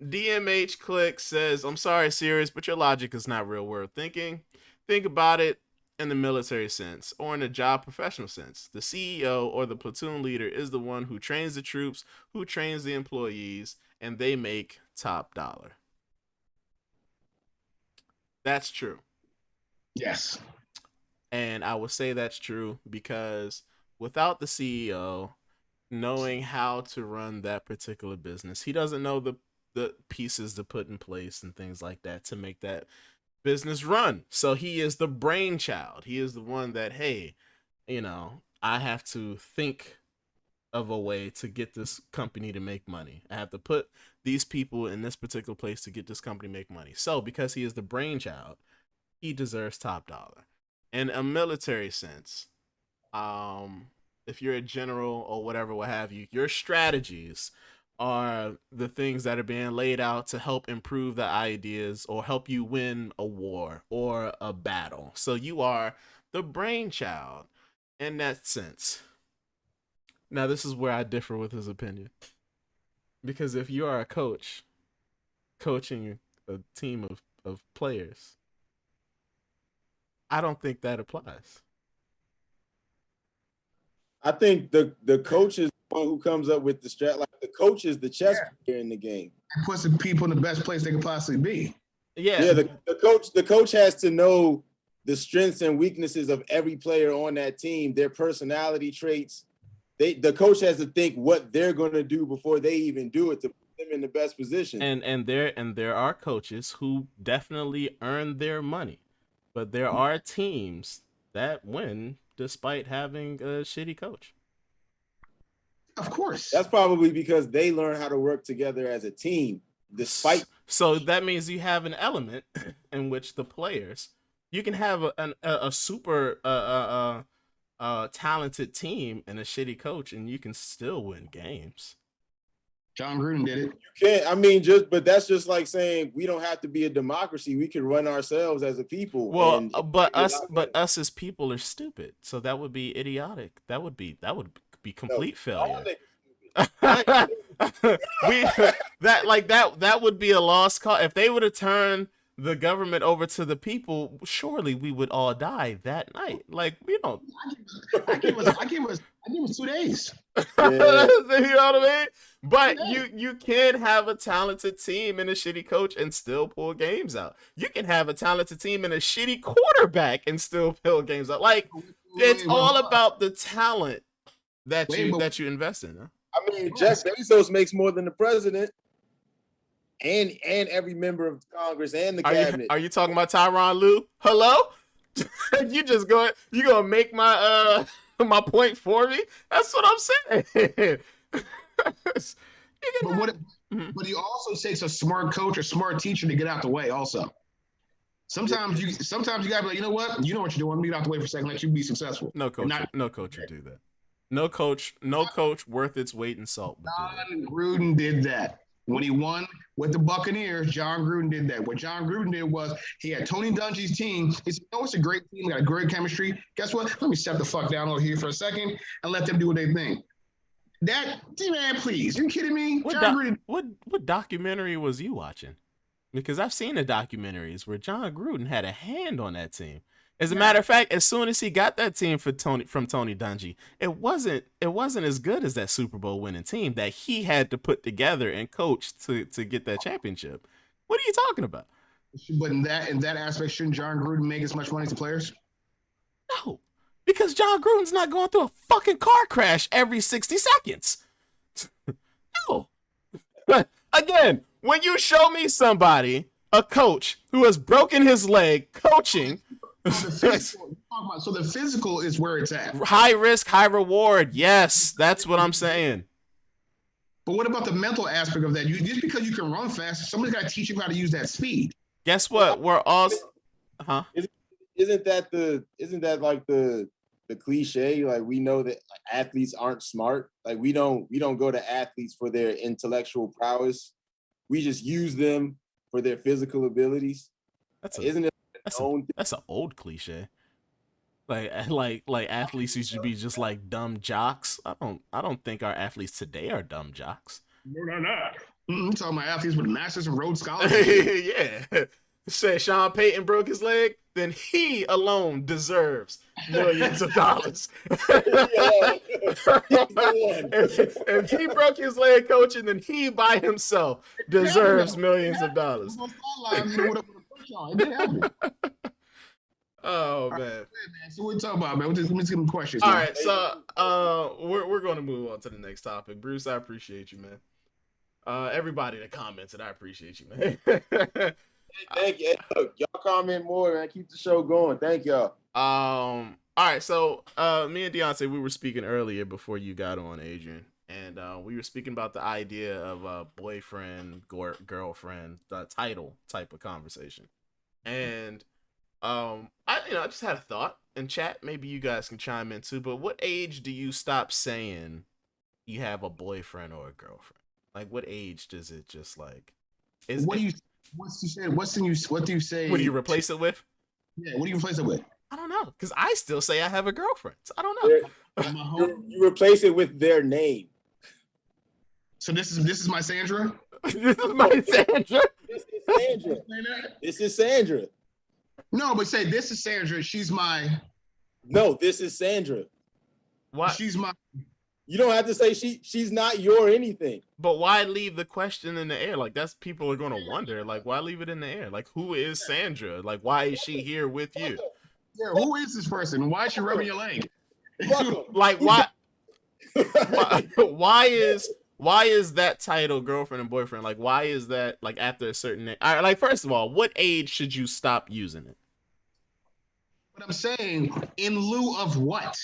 DMH Click says, "I'm sorry, Sirius, but your logic is not real worth thinking. Think about it in the military sense or in a job professional sense. The CEO or the platoon leader is the one who trains the troops, who trains the employees, and they make top dollar. That's true. Yes. And I would say that's true because without the CEO knowing how to run that particular business, he doesn't know the pieces to put in place and things like that to make that business run. So he is the brainchild. He is the one that, hey, I have to think of a way to get this company to make money. I have to put these people in this particular place to get this company to make money. So because he is the brainchild, he deserves top dollar. In a military sense, if you're a general or whatever, what have you, your strategies are the things that are being laid out to help improve the ideas or help you win a war or a battle. So you are the brainchild in that sense. Now, this is where I differ with his opinion. Because if you are a coach coaching a team of players, I don't think that applies. I think the coach is the one who comes up with the strat. Like the coach is the chess player in the game. And puts the people in the best place they could possibly be. Yeah. The coach has to know the strengths and weaknesses of every player on that team, their personality traits. The coach has to think what they're going to do before they even do it to put them in the best position. And there are coaches who definitely earn their money, but there are teams that win despite having a shitty coach. Of course. That's probably because they learn how to work together as a team, despite. So that means you have an element in which the players, you can have a super talented team and a shitty coach, and you can still win games. John Gruden did it. You can't. But that's just like saying we don't have to be a democracy. We can run ourselves as a people. Well, but us as people are stupid. So that would be idiotic. That would be complete failure. That would be a lost cause. If they would have turned the government over to the people, surely we would all die that night. Like we don't. I give us 2 days. Yeah. You know what I mean? But you can have a talented team and a shitty coach and still pull games out. You can have a talented team and a shitty quarterback and still pull games out. Like it's all about the talent that you invest in. Huh? I mean, Jeff Bezos makes more than the president and every member of Congress and the cabinet. Are you talking about Tyronn Lue? Hello? You gonna make my my point for me? That's what I'm saying. But he also takes a smart coach or smart teacher to get out the way also. Sometimes you gotta be like, you know what you're doing. Let me get out the way for a second, let you be successful. No coach would do that. No coach worth its weight in salt would do that. John Gruden did that. When he won with the Buccaneers, John Gruden did that. What John Gruden did was he had Tony Dungy's team. He said, it's a great team, got a great chemistry. Guess what? Let me step the fuck down over here for a second and let them do what they think. Man, please. You kidding me? What documentary was you watching? Because I've seen the documentaries where John Gruden had a hand on that team. As a matter of fact, as soon as he got that team from Tony Dungy, it wasn't as good as that Super Bowl winning team that he had to put together and coach to get that championship. What are you talking about? But in that aspect, shouldn't John Gruden make as much money as the players? No, because John Gruden's not going through a fucking car crash every 60 seconds. No. But again, when you show me somebody, a coach who has broken his leg coaching. So the physical is where it's at. High risk, high reward. Yes, that's what I'm saying. But what about the mental aspect of that? Just because you can run fast, somebody's got to teach you how to use that speed. Guess what? We're all, Isn't that like the cliche? Like we know that athletes aren't smart. Like we don't go to athletes for their intellectual prowess. We just use them for their physical abilities. That's an old cliche. Like athletes used to be just like dumb jocks. I don't think our athletes today are dumb jocks. No, no, no. I'm talking about athletes with masters and Rhodes scholars and shit. Yeah. Said Sean Payton broke his leg, then he alone deserves millions of dollars. If he broke his leg coaching, then he by himself deserves millions of dollars. It did happen. Oh All man. right, man. So what we talking about, man? Let's get some questions. All man. right, so we're going to move on to the next topic. Bruce, I appreciate you, man. Everybody that commented, I appreciate you, man. Thank you. Hey, look, y'all comment more, man. Keep the show going. Thank y'all. All right, so me and Deontay, we were speaking earlier before you got on, Adrian, and we were speaking about the idea of a boyfriend, girlfriend, the title type of conversation, and I just had a thought in chat. Maybe you guys can chime in too. But what age do you stop saying you have a boyfriend or a girlfriend? Like, what age does it just like? What do you say? What do you say? What do you replace it with? Yeah, what do you replace it with? I don't know, because I still say I have a girlfriend. So I don't know. You replace it with their name. So this is my Sandra. This is my Sandra. This is Sandra. This is Sandra. No, but say this is Sandra. She's my. No, this is Sandra. What? She's my. You don't have to say she's not your anything. But why leave the question in the air? Like, that's people are gonna wonder. Like, why leave it in the air? Like, who is Sandra? Like, why is she here with you? Yeah, who is this person? Why is she rubbing your leg? Like, why? Why is that title girlfriend and boyfriend? Like, why is that like after a certain age? Like, first of all, what age should you stop using it? But I'm saying, in lieu of what?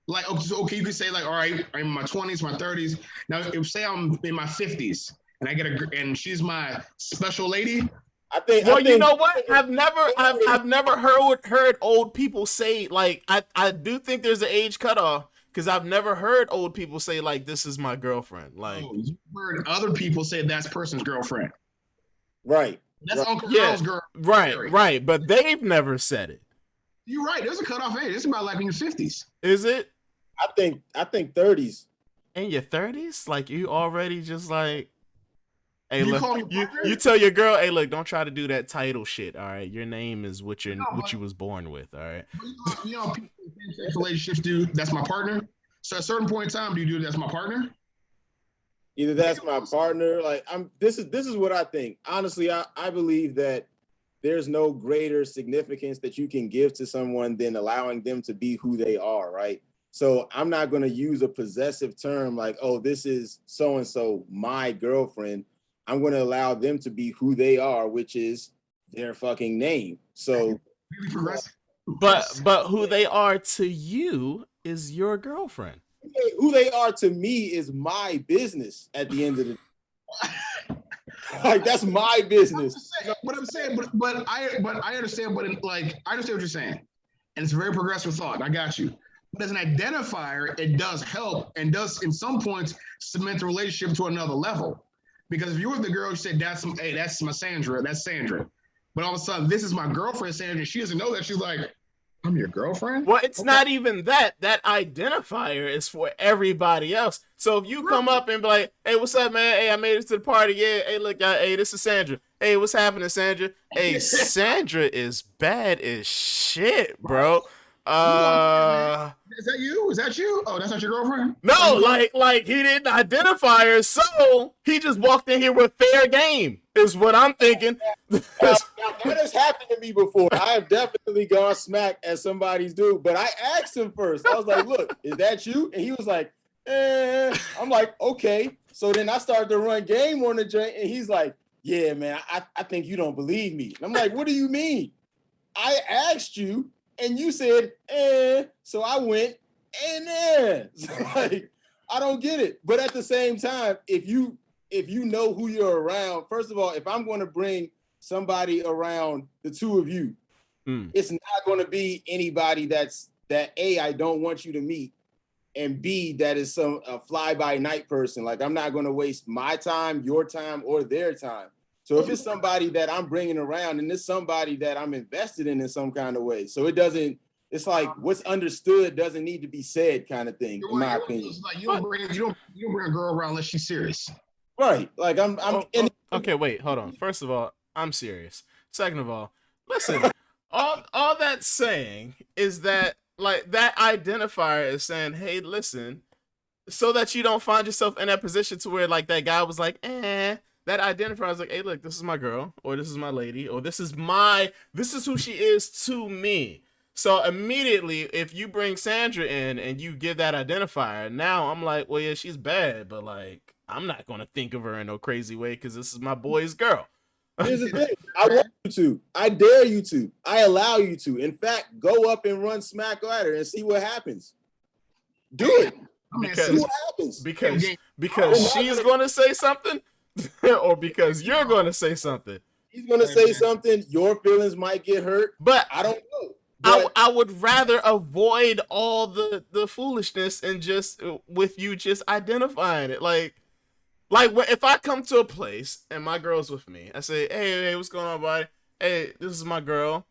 Like, okay, you could say like, all right, I'm in my 20s, my 30s. Now, if say I'm in my 50s and I get and she's my special lady. I think. You know what? I've never heard old people say like I do think there's an age cutoff because I've never heard old people say like this is my girlfriend. Like you've heard other people say that's person's girlfriend. Right. That's Uncle Earl's girl. Right. But they've never said it. You're right. There's a cutoff age. It's about like in your 50s. Is it? I think 30s. In your 30s? Like you already just like, hey, You look, call me you tell your girl, hey, look, don't try to do that title shit. All right, your name is what you was born with. All right. You know, people in same-sex relationships do. That's my partner. So at a certain point in time, do you do that's my partner? Either that's my partner. Like this is what I think. Honestly, I believe that there's no greater significance that you can give to someone than allowing them to be who they are, right? So I'm not going to use a possessive term like, oh, this is so-and-so, my girlfriend. I'm going to allow them to be who they are, which is their fucking name. So, but who they are to you is your girlfriend. Who they are to me is my business at the end of the day. Like, that's my business. But I'm saying, but I understand, I understand what you're saying. And it's a very progressive thought. I got you. But as an identifier, it does help and does, in some points, cement the relationship to another level. Because if you were the girl, you said, that's my Sandra, that's Sandra. But all of a sudden, this is my girlfriend, Sandra. She doesn't know that. She's like, I'm your girlfriend? Well, it's not even that. That identifier is for everybody else. So if you come up and be like, hey, what's up, man? Hey, I made it to the party. Yeah, hey, look, hey, this is Sandra. Hey, what's happening, Sandra? Hey, Sandra is bad as shit, bro. Is that you? Is that you? Oh, that's not your girlfriend? No, like he didn't identify her, so he just walked in here with fair game, is what I'm thinking. Now, that has happened to me before. I have definitely gone smack at somebody's dude, but I asked him first. I was like, look, is that you? And he was like, I'm like, okay. So then I started to run game on the joint, and he's like, yeah, man, I think you don't believe me. And I'm like, what do you mean? I asked you, and you said, so I went, so like, I don't get it. But at the same time, if you know who you're around, first of all, if I'm going to bring somebody around the two of you, it's not going to be anybody that A, I don't want you to meet, and B, that is a fly-by-night person. Like, I'm not going to waste my time, your time, or their time So if it's somebody that I'm bringing around, and it's somebody that I'm invested in some kind of way, so it doesn't. It's like what's understood doesn't need to be said, kind of thing, in my opinion. It's like you don't bring a girl around unless she's serious. Right? Like okay, wait, hold on. First of all, I'm serious. Second of all, listen. all that's saying is that like that identifier is saying, hey, listen, so that you don't find yourself in that position to where like that guy was like, that identifier is like, hey, look, this is my girl, or this is my lady, or this is who she is to me. So immediately, if you bring Sandra in and you give that identifier, now I'm like, well, yeah, she's bad, but like, I'm not gonna think of her in no crazy way because this is my boy's girl. Here's the thing. I want you to. I dare you to. I allow you to. In fact, go up and run smack at her and see what happens. Do it. Because she's going to say something, or because you're going to say something. He's going to say something. Your feelings might get hurt, but I don't know. I would rather avoid all the foolishness and just with you just identifying it. Like if I come to a place and my girl's with me, I say, hey, what's going on, buddy? Hey, this is my girl,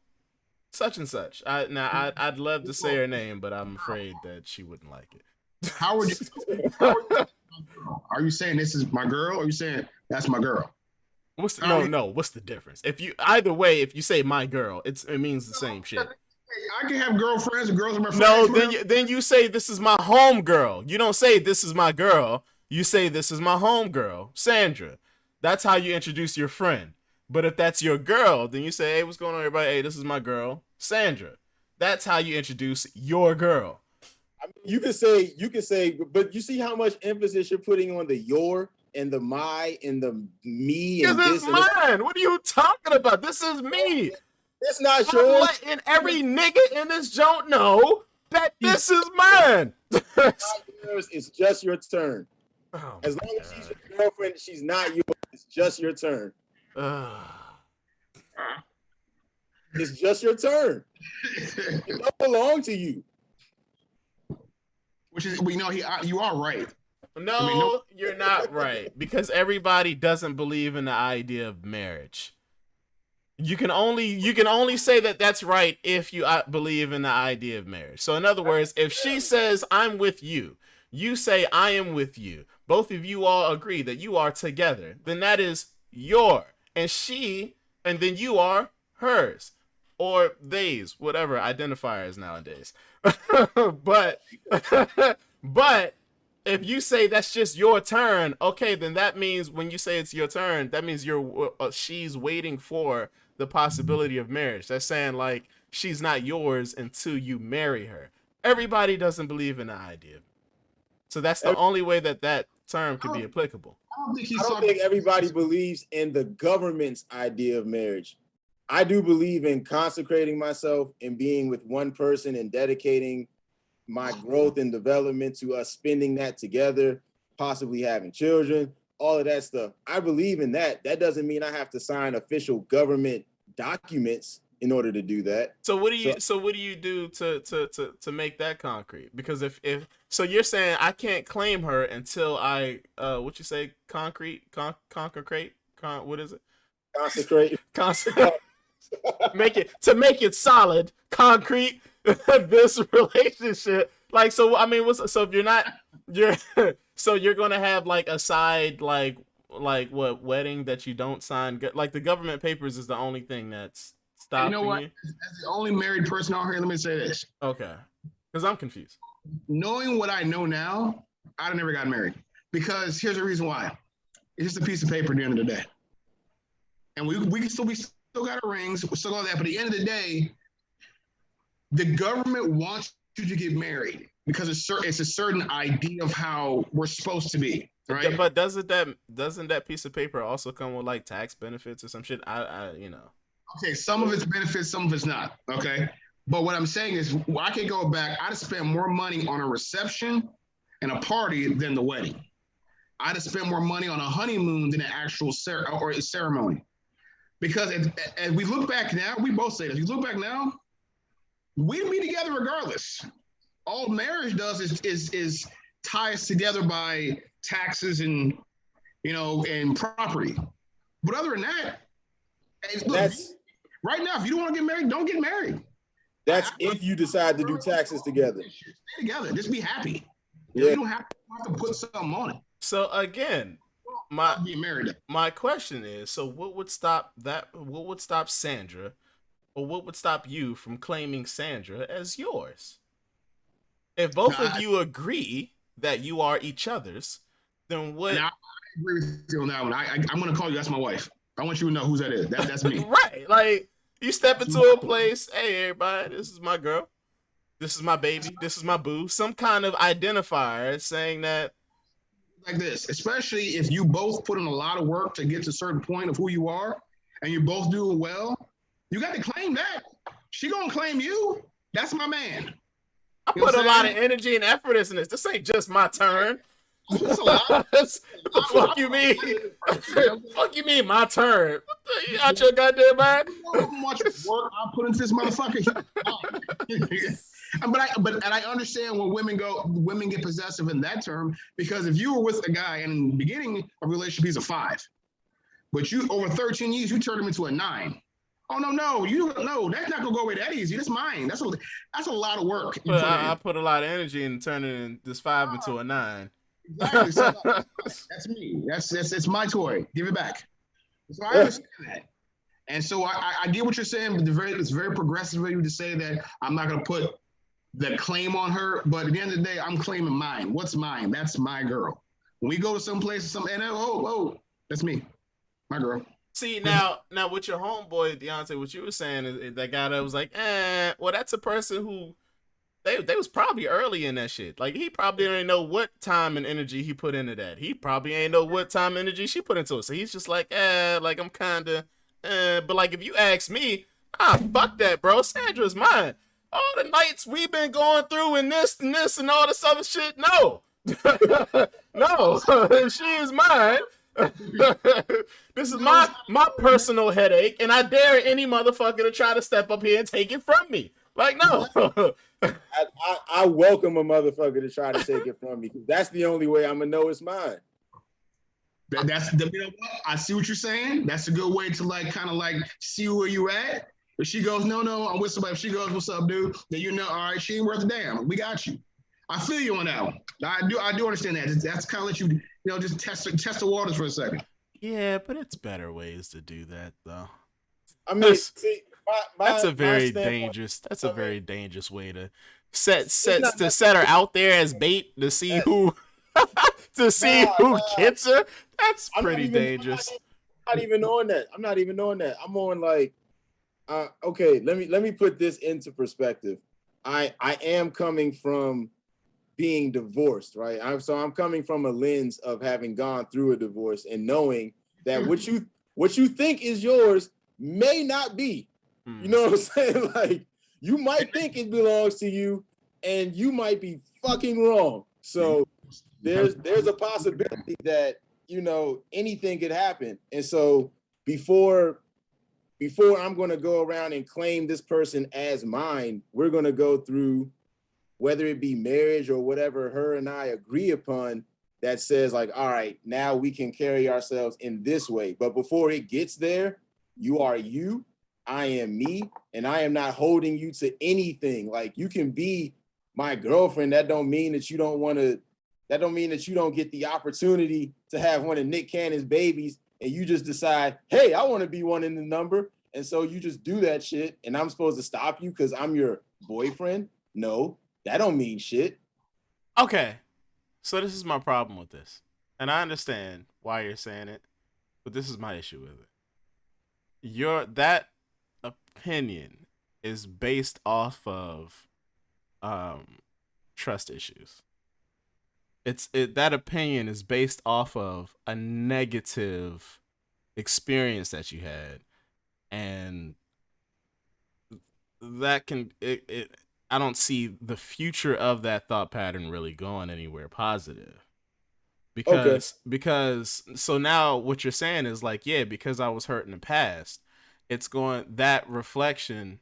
such and such. I'd love to say her name, but I'm afraid that she wouldn't like it. How would you? Are you saying this is my girl, or are you saying that's my girl? What's the difference? If you either way, if you say my girl, it means the same shit. I can have girlfriends and girls are my friends. No, then you say this is my home girl. You don't say this is my girl. You say this is my home girl, Sandra. That's how you introduce your friend. But if that's your girl, then you say, hey, what's going on, everybody? Hey, this is my girl, Sandra. That's how you introduce your girl. I mean, you could say, but you see how much emphasis you're putting on the your and the my and the me and this. This is mine. What are you talking about? This is me. It's not yours. I'm letting every nigga in this joint know that this is mine. It's just your turn. Oh, as long as she's your girlfriend, she's not yours. It's just your turn. It's just your turn. It don't belong to you. Which is, you are right. No, you're not right, because everybody doesn't believe in the idea of marriage. You can only say that that's right if you believe in the idea of marriage. So in other words, if she says I'm with you, you say I am with you, both of you all agree that you are together, then that is your, and then you are hers, or they's, whatever identifiers nowadays. but if you say that's just your turn, okay, then that means when you say it's your turn, that means she's waiting for the possibility of marriage. That's saying like she's not yours until you marry her. Everybody doesn't believe in the idea. So that's the only way that term could be applicable. I don't think everybody believes in the government's idea of marriage. I do believe in consecrating myself and being with one person and dedicating my growth and development to us spending that together, possibly having children, all of that stuff. I believe in that. That doesn't mean I have to sign official government documents in order to do that. So what do you do to make that concrete? Because if so you're saying I can't claim her until I what you say concrete what is it? Consecrate. make it solid, concrete. This relationship, like, so I mean, so if so you're gonna have like a side like what wedding that you don't sign, like the government papers is the only thing that's stopping you. As the only married person out here, let me say this. Okay, because I'm confused. Knowing what I know now, I'd never got married, because here's the reason why. It's just a piece of paper at the end of the day, and we still got our rings, we still got that, but at the end of the day, the government wants you to get married because it's a certain idea of how we're supposed to be, right? But doesn't that piece of paper also come with like tax benefits or some shit? I Okay, some of it's benefits, some of it's not. Okay, but what I'm saying is, I can go back. I'd spend more money on a reception and a party than the wedding. I'd have spent more money on a honeymoon than an actual ceremony. Because as we look back now, we both say this. You look back now, we'd be together regardless. All marriage does is tie us together by taxes and and property. But other than that, hey, look, That's right now, if you don't want to get married, don't get married. that's if you decide to do taxes together. Stay together. Just be happy. Yeah. You don't have to put something on it. So again, Being married. my question is, so what would stop that? What would stop Sandra, or what would stop you from claiming Sandra as yours? If both of you agree that you are each other's, then what? I agree with you on that one. I'm going to call you. That's my wife. I want you to know who that is. That's me. Right. Like, you step into a place, hey, everybody, this is my girl. This is my baby. This is my boo. Some kind of identifier saying that. Like this, especially if you both put in a lot of work to get to a certain point of who you are, and you're both doing well, you got to claim that. She going to claim you. That's my man. I put a lot of energy and effort into this. This ain't just my turn. What the fuck you mean? Fuck you mean my turn? You out your goddamn mind? You know how much work I put into this motherfucker? But I understand when women get possessive in that term, because if you were with a guy and in the beginning of a relationship he's a 5, but you over 13 years you turn him into a 9. Oh no, that's not gonna go away that easy. That's mine. That's a lot of work. But I put a lot of energy in turning this 5 into a 9. Exactly. So that's me. That's my toy. Give it back. So I understand that. And so I get what you're saying, but it's very progressive of you to say that I'm not gonna put the claim on her. But at the end of the day, I'm claiming mine. What's mine? That's my girl. When we go to some place, that's me, my girl. See, now with your homeboy Deontay, what you were saying is that guy that was like, well, that's a person who they was probably early in that shit. Like, he probably didn't know what time and energy he put into that. He probably ain't know what time and energy she put into it. So he's just like, like I'm kinda, but like if you ask me, fuck that, bro. Sandra's mine. All the nights we've been going through and this and all this other shit, no. No, she is mine. This is my personal headache, and I dare any motherfucker to try to step up here and take it from me. Like, no. I welcome a motherfucker to try to take it from me, because that's the only way I'm gonna know it's mine. That's you know what? I see what you're saying. That's a good way to kind of see where you at. If she goes, no, I'm with somebody. If she goes, what's up, dude? Then you know, all right, she ain't worth a damn. We got you. I feel you on that one. I do understand that. That's kind of let you just test the waters for a second. Yeah, but it's better ways to do that, though. I mean, that's a very dangerous. That's a very dangerous way to set her out there as bait to see who who gets her. That's pretty dangerous. I'm not even on that. I'm on like, okay. Let me put this into perspective. I am coming from being divorced, right? I'm coming from a lens of having gone through a divorce and knowing that what you think is yours may not be. You know what I'm saying? Like, you might think it belongs to you, and you might be fucking wrong. So there's a possibility that anything could happen. And so before I'm going to go around and claim this person as mine, we're going to go through, whether it be marriage or whatever her and I agree upon, that says like, all right, now we can carry ourselves in this way. But before it gets there, you are you, I am me, and I am not holding you to anything. Like, you can be my girlfriend. That don't mean that you don't get the opportunity to have one of Nick Cannon's babies, and you just decide, hey, I want to be one in the number. And so you just do that shit, and I'm supposed to stop you because I'm your boyfriend? No, that don't mean shit. Okay. So this is my problem with this. And I understand why you're saying it, but this is my issue with it. That opinion is based off of trust issues. That opinion is based off of a negative experience that you had, and that can I don't see the future of that thought pattern really going anywhere positive. Because so now what you're saying is like, yeah, because I was hurt in the past, that reflection,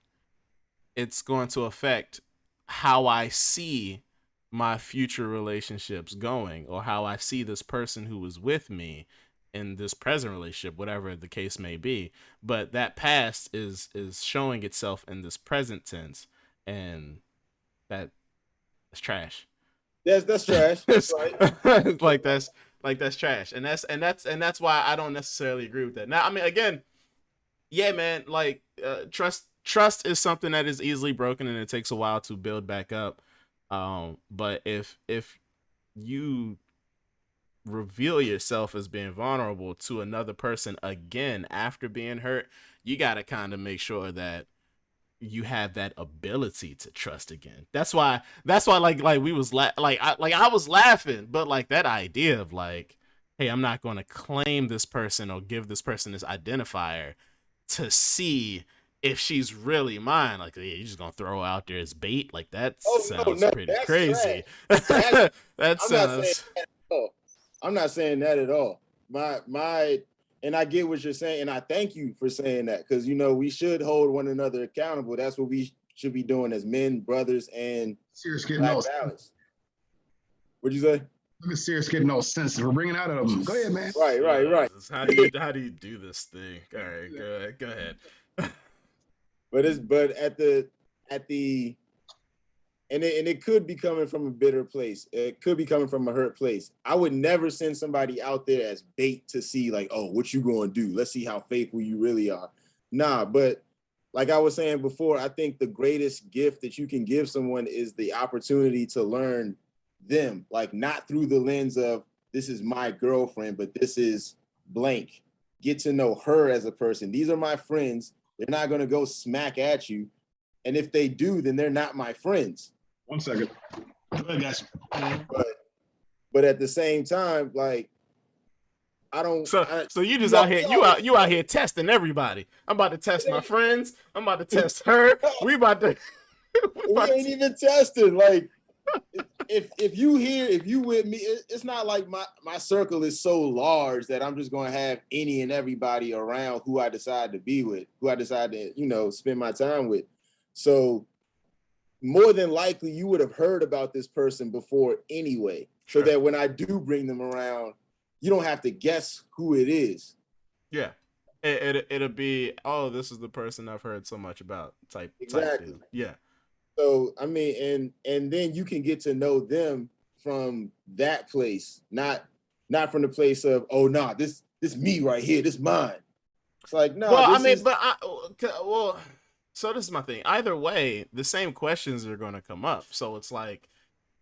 it's going to affect how I see my future relationships going, or how I see this person who was with me in this present relationship, whatever the case may be. But that past is showing itself in this present tense, and that's trash. That's trash. It's Right. like that's trash, and that's why I don't necessarily agree with that. Now, I mean, again, yeah, man, like trust is something that is easily broken, and it takes a while to build back up. But if you reveal yourself as being vulnerable to another person again after being hurt, you got to kind of make sure that you have that ability to trust again. That's why like we was like I was laughing, but like that idea of like, hey, I'm not going to claim this person or give this person this identifier to see if she's really mine. Like, yeah, you're just gonna throw her out there as bait. Like that Oh no, sounds no, pretty that's trash. crazy. That's That I'm not saying sounds that at all. I'm not saying that at all. My and I get what you're saying, and I thank you for saying that because we should hold one another accountable. That's what we should be doing as men, brothers, and Serious getting black all balance. What'd you say? look at Serious getting all sensitive. We're bringing out of them. Go ahead, man. Right. how do you do this thing? All right, go ahead. But at the and it could be coming from a bitter place. It could be coming from a hurt place. I would never send somebody out there as bait to see like, oh, what you gonna do? Let's see how faithful you really are. Nah, but like I was saying before, I think the greatest gift that you can give someone is the opportunity to learn them, like not through the lens of this is my girlfriend, but this is blank. Get to know her as a person. These are my friends. They're not gonna go smack at you. And if they do, then they're not my friends. 1 second. Go ahead, guys. But at the same time, like I don't. So you just out here you out here testing everybody. I'm about to test my friends. I'm about to test her. We about to. We ain't even testing. Like if you with me, it's not like my circle is so large that I'm just gonna have any and everybody around who I decide to be with, who I decide to spend my time with. So more than likely you would have heard about this person before anyway. Sure. So that when I do bring them around, you don't have to guess who it is. Yeah. It'll be, oh, this is the person I've heard so much about type deal. Yeah. So I mean, and then you can get to know them from that place, not from the place of, oh nah, this me right here, this mine. It's like, no. Well, I mean, so this is my thing. Either way, the same questions are going to come up. So it's like,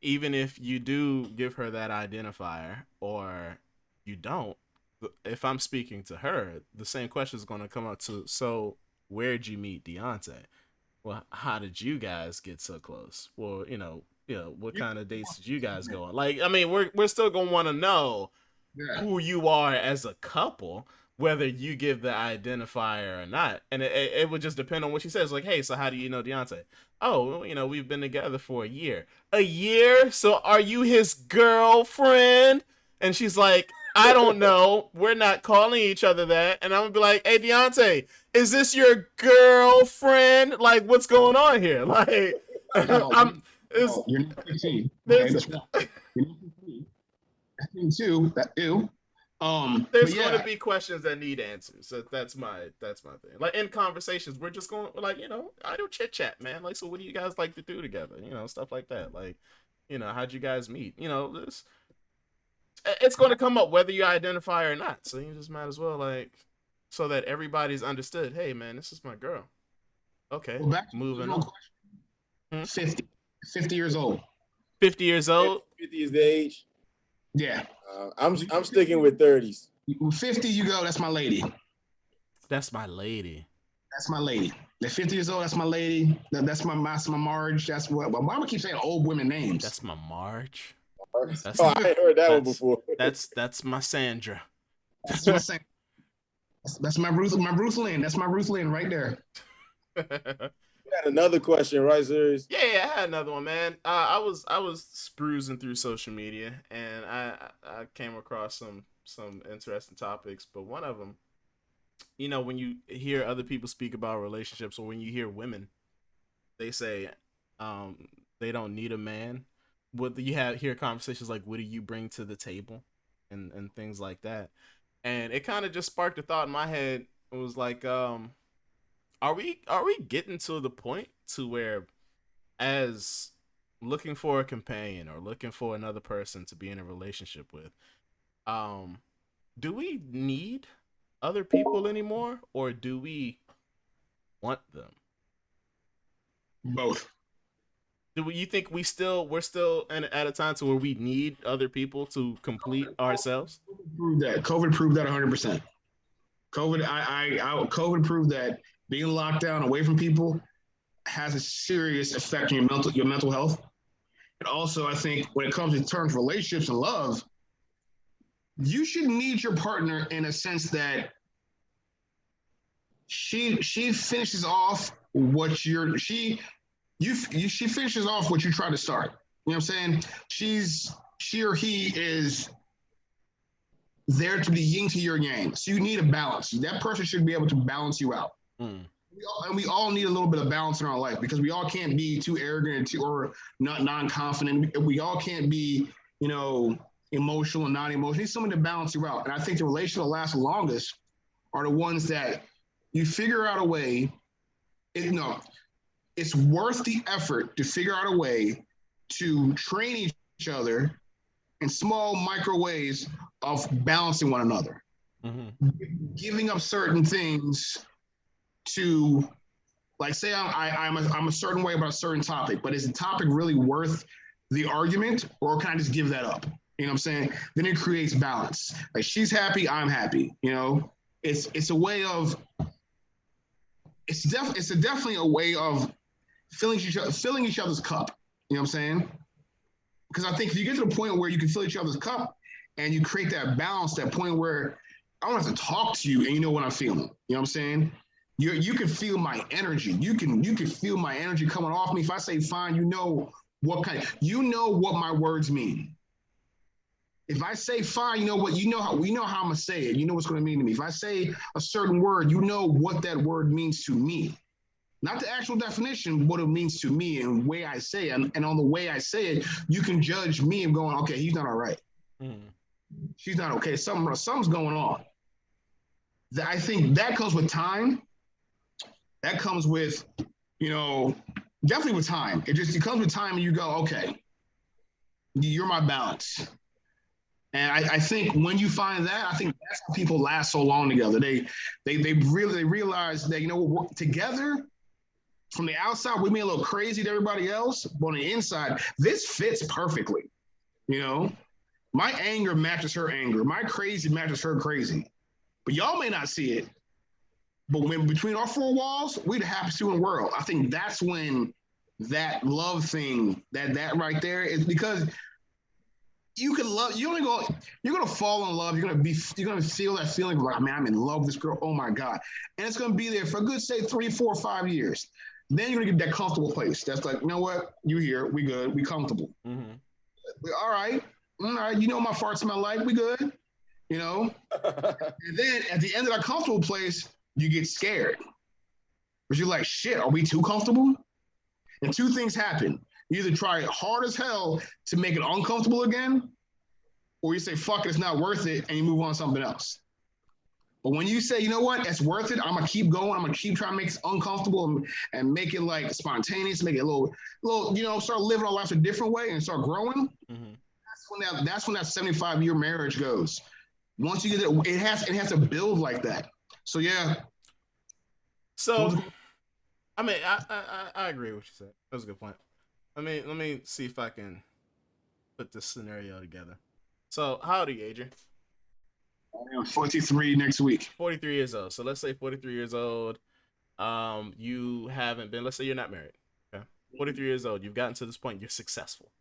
even if you do give her that identifier or you don't, if I'm speaking to her, the same question is going to come up to, so where'd you meet Deontay? Well, how did you guys get so close? Well, what kind of dates did you guys go on? Like, I mean, we're still going to want to know who you are as a couple, whether you give the identifier or not. And it would just depend on what she says. Like, hey, so how do you know Deontay? Oh, we've been together for a year. A year? So are you his girlfriend? And she's like, I don't know. We're not calling each other that. And I'm going to be like, hey, Deontay, is this your girlfriend? Like, what's going on here? Like, you're not 15. Okay, that's one. You're not 15. That's thing two. That ew. There's going to be questions that need answers. So that's my thing. Like in conversations, we're just going like, I do chit chat, man. Like, so what do you guys like to do together? Stuff like that. Like, how'd you guys meet? It's going to come up whether you identify or not. So you just might as well like, so that everybody's understood. Hey, man, this is my girl. Okay, well, moving on. 50 years old. 50 years old. 50 is the age. Yeah. I'm sticking with 30s. 50, you go. That's my lady. That's my lady. That's my lady. At 50 years old, that's my lady. That's my Marge. That's what. Why am I keep saying old women names? That's my Marge. I ain't heard that one before. That's my Sandra. That's my Sandra. That's my Ruth Lynn. That's my Ruth Lynn right there. You had another question, right, Serious? Yeah, I had another one, man. I was spruising through social media and I came across some interesting topics, but one of them, when you hear other people speak about relationships, or when you hear women, they say they don't need a man. What you hear conversations like, what do you bring to the table, and things like that. and it kind of just sparked a thought in my head. It was like, are we getting to the point to where, as looking for a companion or looking for another person to be in a relationship with, um, do we need other people anymore, or do we want them? Both. You think we're still at a time to where we need other people to complete ourselves? Proved that. COVID proved that 100%. COVID proved that being locked down away from people has a serious effect on your mental health. And also, I think when it comes to terms of relationships and love, you should need your partner in a sense that she finishes off what you're she finishes off what you try to start. You know what I'm saying? She or he is there to be yin to your yang. So you need a balance. That person should be able to balance you out. Mm. And we all need a little bit of balance in our life because we all can't be too arrogant or not non-confident. We all can't be, emotional and non-emotional. You need someone to balance you out. And I think the relationship that lasts the longest are the ones that you figure out a way. It's worth the effort to figure out a way to train each other in small micro ways of balancing one another, giving up certain things to, like, say I'm a certain way about a certain topic, but is the topic really worth the argument, or can I just give that up? You know what I'm saying? Then it creates balance. Like, she's happy, I'm happy. It's a way of definitely a way of filling each other's cup. You know what I'm saying? Because I think if you get to the point where you can fill each other's cup and you create that balance, that point where I don't have to talk to you and you know what I'm feeling. You know what I'm saying? You can feel my energy. You can feel my energy coming off me. If I say fine, you know what my words mean. If I say fine, you know how I'm gonna say it. You know what's gonna mean to me. If I say a certain word, you know what that word means to me. Not the actual definition, what it means to me and the way I say it. And on the way I say it, you can judge me and going, okay, he's not all right. She's not okay. Something's going on. I think that comes with time. That comes with, definitely with time. It comes with time and you go, okay, you're my balance. And I think when you find that, I think that's why people last so long together. They realize that, we're together. From the outside, we may be a little crazy to everybody else, but on the inside, this fits perfectly. My anger matches her anger. My crazy matches her crazy. But y'all may not see it. But when between our four walls, we're the happiest two in the world. I think that's when that love thing, that right there, is because you can love. You're gonna fall in love. You're gonna feel that feeling like, man, I'm in love with this girl. Oh my god, and it's gonna be there for a good, say, 3, 4, 5 years. Then you're gonna get that comfortable place. That's like, you know what? You here? We good? We comfortable? All right. You know my farts smell like. We good? And then at the end of that comfortable place, you get scared. But you're like, shit, are we too comfortable? And two things happen. You either try hard as hell to make it uncomfortable again, or you say, fuck it, it's not worth it, and you move on to something else. But when you say, you know what, it's worth it, I'm going to keep going, I'm going to keep trying to make it uncomfortable and make it like spontaneous, make it a little, start living our lives a different way and start growing. That's when that 75-year marriage goes. Once you get it, it has to build like that. So, yeah. So, I mean, I agree with what you said. That was a good point. Let me see if I can put this scenario together. So, how old are you, Adrian? I'm 43 next week. 43 years old. So let's say 43 years old. You haven't been. Let's say you're not married. Okay. 43 years old. You've gotten to this point. You're successful.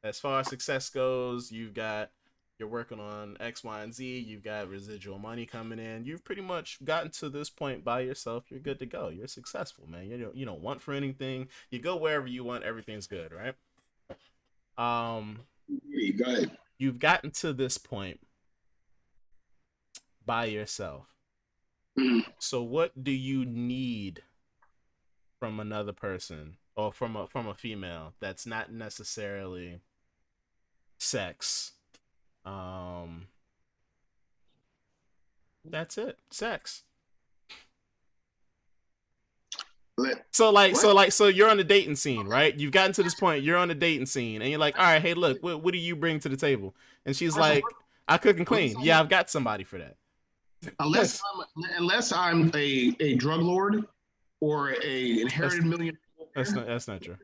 As far as success goes, you're working on X, Y, and Z. You've got residual money coming in. You've pretty much gotten to this point by yourself. You're good to go. You're successful, man. You don't want for anything. You go wherever you want. Everything's good, right? Go ahead. You've gotten to this point by yourself. So what do you need from another person or from a female that's not necessarily sex? That's it. Sex. Let- So you're on the dating scene, right? You've gotten to this point. You're on the dating scene, and you're like, all right, hey, look, what do you bring to the table? And she's First of like, I cook and all, clean. Yeah, I've got somebody for that. unless I'm a drug lord or a That's inherited millionaire, that's not true.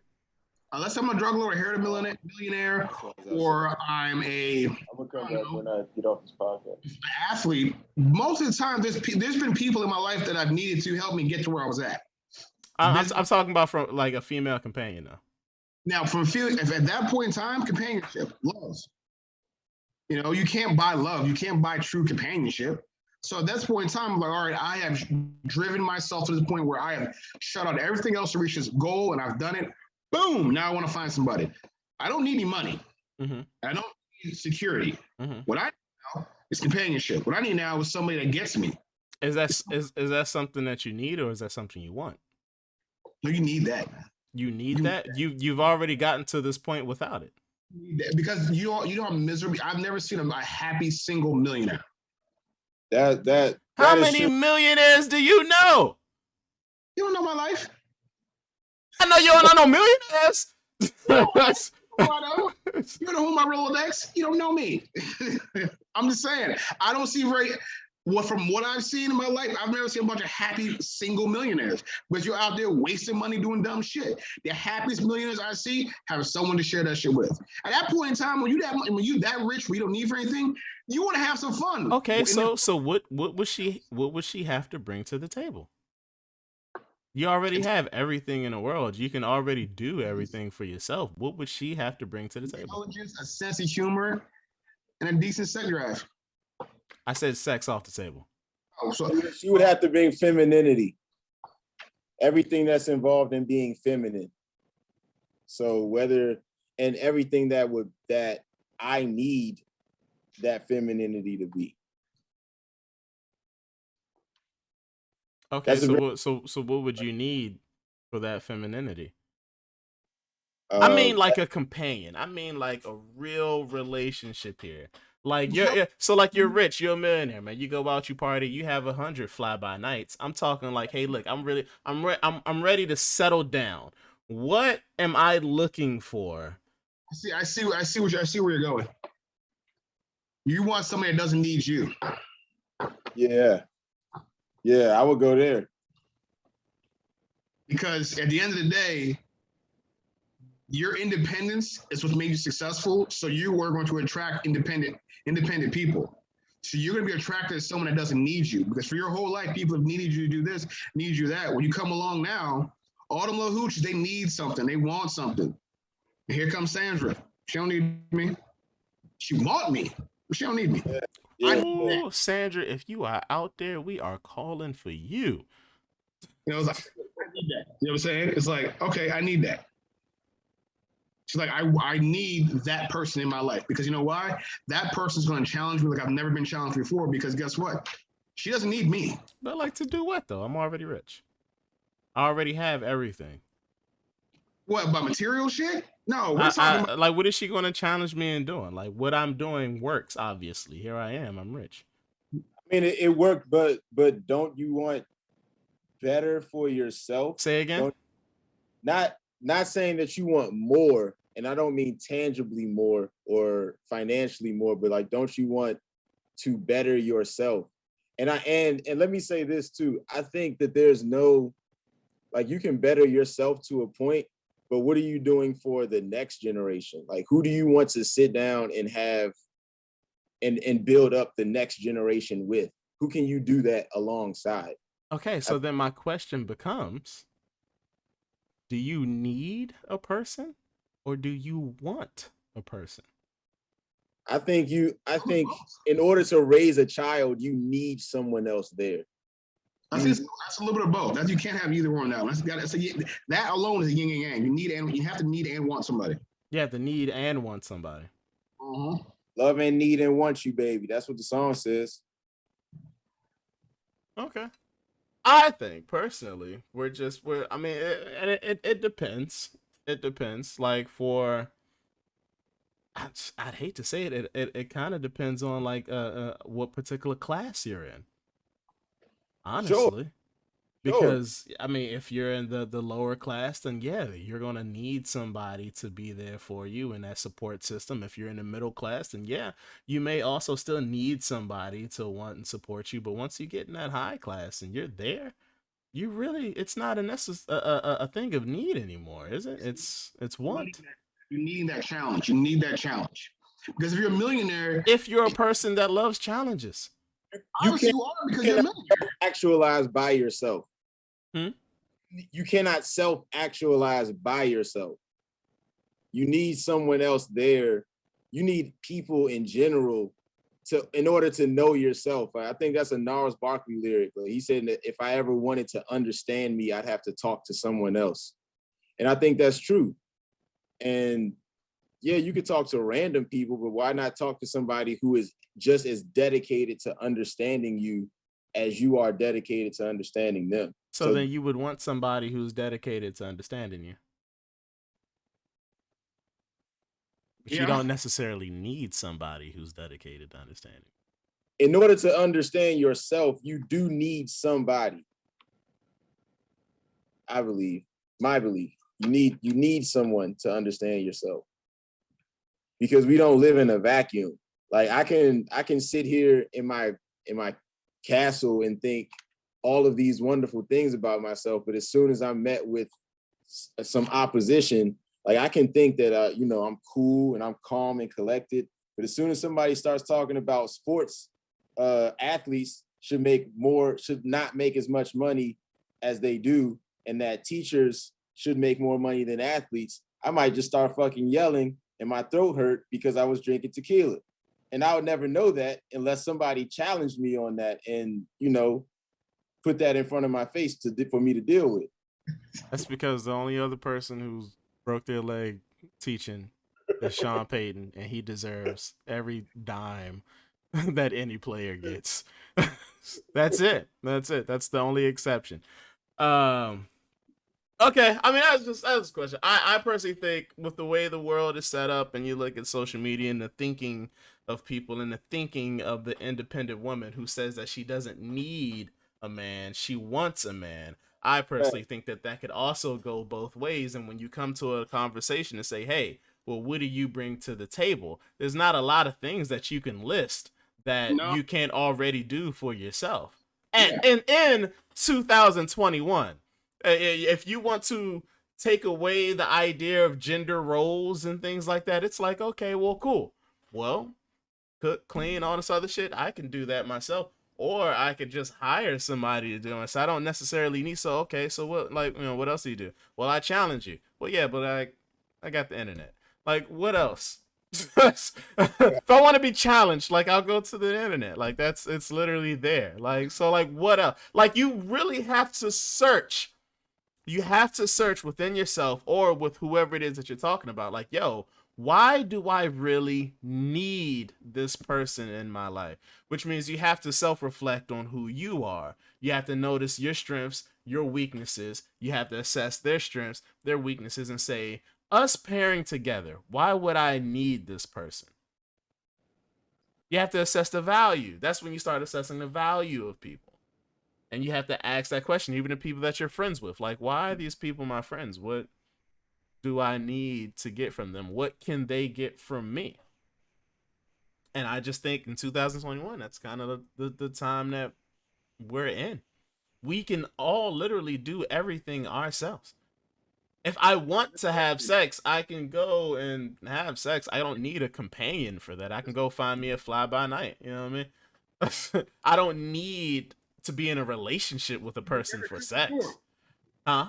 unless I'm a drug lord, inherited millionaire, or I'm I'm gonna come back when I get off this podcast. an athlete, most of the time there's been people in my life that I've needed to help me get to where I was at. I'm talking about from like a female companion though. Now, from feeling if at that point in time, companionship, love. You know, you can't buy love. You can't buy true companionship. So at that point in time, I'm like, all right, I have driven myself to the point where I have shut out everything else to reach this goal, and I've done it. Boom! Now I want to find somebody. I don't need any money. Mm-hmm. I don't need security. Mm-hmm. What I need now is companionship. What I need now is somebody that gets me. Is that something that you need, or is that something you want? No, you need that. You need that. You've already gotten to this point without it. Because you don't have misery. I've never seen a happy single millionaire. How many millionaires do you know? You don't know my life. I know you don't know no millionaires. You know who my Rolodex? You don't know me. I'm just saying. I don't see from what I've seen in my life, I've never seen a bunch of happy single millionaires. But you're out there wasting money doing dumb shit. The happiest millionaires I see have someone to share that shit with. At that point in time, when you that rich, where you don't need for anything, you want to have some fun. Okay, so what would she have to bring to the table? You already have everything in the world. You can already do everything for yourself. What would she have to bring to the table? Intelligence, a sense of humor, and a decent sex drive. I said sex off the table. Oh, so She would have to bring femininity. Everything that's involved in being feminine. So and everything that I need that femininity to be. Okay, so what would you need for that femininity? I mean, like a companion. I mean, like a real relationship here. Like you're rich, you're a millionaire, man. You go out, you party, you have 100 fly by nights. I'm talking like, hey, look, I'm ready to settle down. What am I looking for? I see where you're going. You want somebody that doesn't need you. Yeah, I would go there. Because at the end of the day, your independence is what made you successful. So you are going to attract independent people. So you're going to be attracted to someone that doesn't need you. Because for your whole life, people have needed you to do this, need you that. When you come along now, all them little hooches, they need something. They want something. And here comes Sandra. She don't need me. She want me, but she don't need me. Yeah. Oh, Sandra, if you are out there, we are calling for you. You know, it's like, I need that. You know what I'm saying? It's like, okay, I need that. She's like, I need that person in my life because you know why? That person's going to challenge me like I've never been challenged before because guess what? She doesn't need me. But like to do what though? I'm already rich. I already have everything. What, about material shit? No, we're talking about like what is she going to challenge me in doing? Like what I'm doing works, obviously. Here I am. I'm rich. I mean, it worked, but don't you want better for yourself? Say again? Not saying that you want more, and I don't mean tangibly more or financially more, but like, don't you want to better yourself? And let me say this too. I think that there's no, like, you can better yourself to a point, but what are you doing for the next generation? Like, who do you want to sit down and have and build up the next generation with? Who can you do that alongside? Okay, so then my question becomes, do you need a person or do you want a person? I think in order to raise a child, you need someone else there. I think that's a little bit of both. You can't have either one now. That alone is a yin and yang. You have to need and want somebody. You have to need and want somebody. Uh-huh. Love and need and want you, baby. That's what the song says. Okay. I think personally, I mean, it depends. It depends. Like I'd hate to say it. It kind of depends on like what particular class you're in. honestly. Sure. Because I mean, if you're in the lower class, then yeah, you're gonna need somebody to be there for you in that support system. If you're in the middle class, then yeah, you may also still need somebody to want and support you. But once you get in that high class and you're there, you really it's not a thing of need anymore, is it? It's want. You need that challenge. You need that challenge. Because if you're a millionaire, If you're a person that loves challenges. You obviously can't you are because you're a millionaire. actualize by yourself. Hmm? You cannot self-actualize by yourself. You need someone else there. You need people in general in order to know yourself. I think that's a Gnarls Barkley lyric. But he said that if I ever wanted to understand me, I'd have to talk to someone else. And I think that's true. And yeah, you could talk to random people, but why not talk to somebody who is just as dedicated to understanding you as you are dedicated to understanding them? So then you would want somebody who's dedicated to understanding you. But you don't necessarily need somebody who's dedicated to understanding. In order to understand yourself, you do need somebody. I believe, my belief. You need someone to understand yourself. Because we don't live in a vacuum. Like I can sit here in my castle and think all of these wonderful things about myself, but as soon as I'm met with some opposition, like I can think that I'm cool and I'm calm and collected, but as soon as somebody starts talking about sports, athletes should not make as much money as they do, and that teachers should make more money than athletes, I might just start fucking yelling and my throat hurt because I was drinking tequila. And I would never know that unless somebody challenged me on that and, put that in front of my face for me to deal with. That's because the only other person who's broke their leg teaching is Sean Payton, and he deserves every dime that any player gets. That's it. That's the only exception. Okay, I mean that's a question. I personally think with the way the world is set up, and you look at social media and the thinking of people and the thinking of the independent woman who says that she doesn't need a man, she wants a man. I personally think that could also go both ways. And when you come to a conversation and say, "Hey, well, what do you bring to the table?" There's not a lot of things that you can list that you can't already do for yourself. And in 2021. If you want to take away the idea of gender roles and things like that, it's like, okay, well, cool. Well, cook, clean, all this other shit, I can do that myself. Or I could just hire somebody to do it. So I don't necessarily need. So okay, so what? Like, what else do you do? Well, I challenge you. Well, yeah, but I got the internet. Like, what else? If I want to be challenged, like I'll go to the internet. Like it's literally there. Like so, like what else? Like you really have to search. You have to search within yourself or with whoever it is that you're talking about. Like, yo, why do I really need this person in my life? Which means you have to self-reflect on who you are. You have to notice your strengths, your weaknesses. You have to assess their strengths, their weaknesses, and say, us pairing together, why would I need this person? You have to assess the value. That's when you start assessing the value of people. And you have to ask that question, even to people that you're friends with. Like, why are these people my friends? What do I need to get from them? What can they get from me? And I just think in 2021, that's kind of the time that we're in. We can all literally do everything ourselves. If I want to have sex, I can go and have sex. I don't need a companion for that. I can go find me a fly by night. You know what I mean? I don't need to be in a relationship with a person for sex. Huh?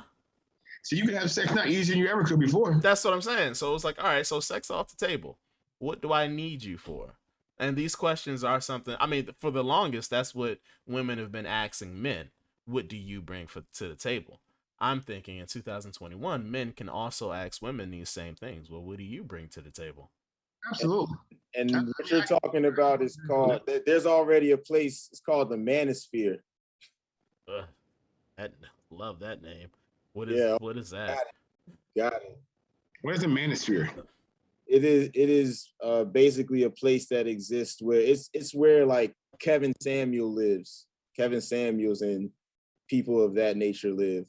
So you can have sex not easier than you ever could before. That's what I'm saying. So it's like, all right, so sex off the table. What do I need you for? And these questions are something, I mean, for the longest, that's what women have been asking men. What do you bring to the table? I'm thinking in 2021, men can also ask women these same things. Well, what do you bring to the table? Absolutely. And what you're talking about is called, there's already a place, it's called the manosphere. Love that name. What is that? Got it. What is the manosphere? It is basically a place that exists where it's where like Kevin Samuel lives. Kevin Samuels and people of that nature live,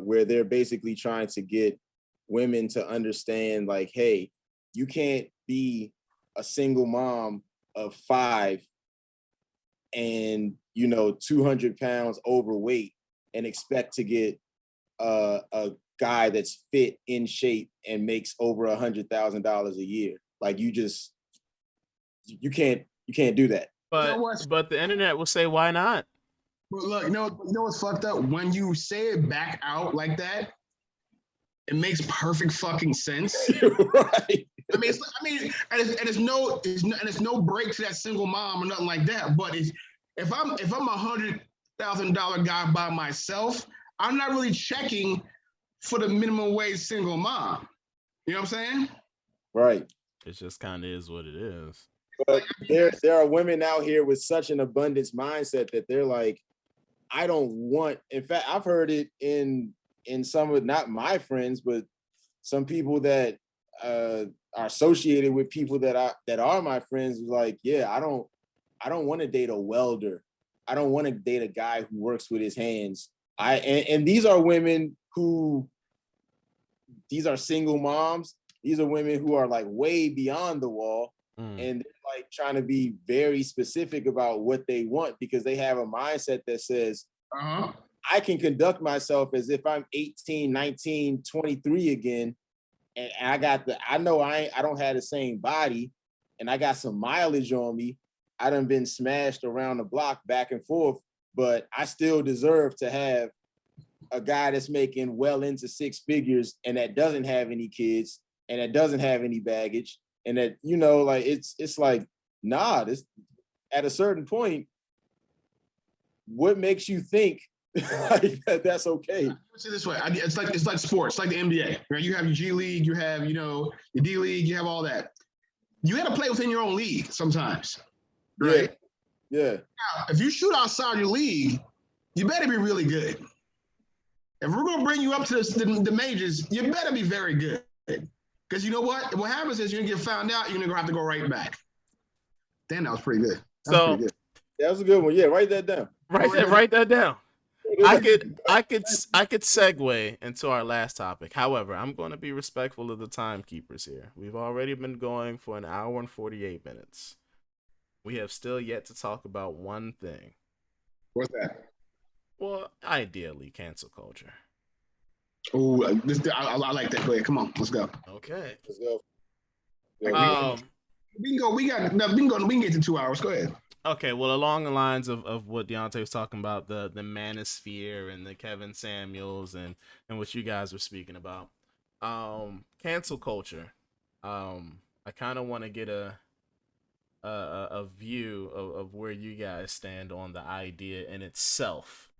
where they're basically trying to get women to understand, like, hey, you can't be a single mom of 5 and 200 pounds overweight and expect to get a guy that's fit, in shape, and makes over $100,000 a year. Like, you can't do that. But the internet will say, why not? But look, you know what's fucked up? When you say it back out like that, it makes perfect fucking sense. Right. I mean, it's no break to that single mom or nothing like that. But if I'm $100,000 guy by myself, I'm not really checking for the minimum wage single mom. You know what I'm saying? Right. It just kind of is what it is. But there are women out here with such an abundance mindset that they're like, I don't want. In fact, I've heard it in some of, not my friends, but some people that are associated with people that are my friends. Like, yeah, I don't want to date a welder. I don't want to date a guy who works with his hands. And these are women who, these are single moms. These are women who are like way beyond the wall. And they're like trying to be very specific about what they want, because they have a mindset that says, I can conduct myself as if I'm 18, 19, 23 again. And I don't have the same body, and I got some mileage on me. I done been smashed around the block back and forth, but I still deserve to have a guy that's making well into 6 figures and that doesn't have any kids and that doesn't have any baggage. And that, like, it's like, nah, this, at a certain point, what makes you think like that's okay? Let's say this way, it's like sports, like the NBA, right? You have your G League, you have, your D League, you have all that. You got to play within your own league sometimes, right? Yeah. Now, if you shoot outside your league, you better be really good. If we're going to bring you up to the majors, you better be very good. Because you know what? What happens is you're going to get found out, you're going to have to go right back. Damn, that was pretty good. Yeah, that was a good one. Yeah, write that down. Write that down. I could segue into our last topic. However, I'm going to be respectful of the timekeepers here. We've already been going for an hour and 48 minutes. We have still yet to talk about one thing. What's that? Well, ideally, cancel culture. Oh, I like that. Go ahead. Come on, let's go. Okay. Let's go. We can get to 2 hours. Go ahead. Okay, well, along the lines of what Deontay was talking about, the manosphere and the Kevin Samuels and what you guys were speaking about, cancel culture. I kind of want to get a view of where you guys stand on the idea in itself,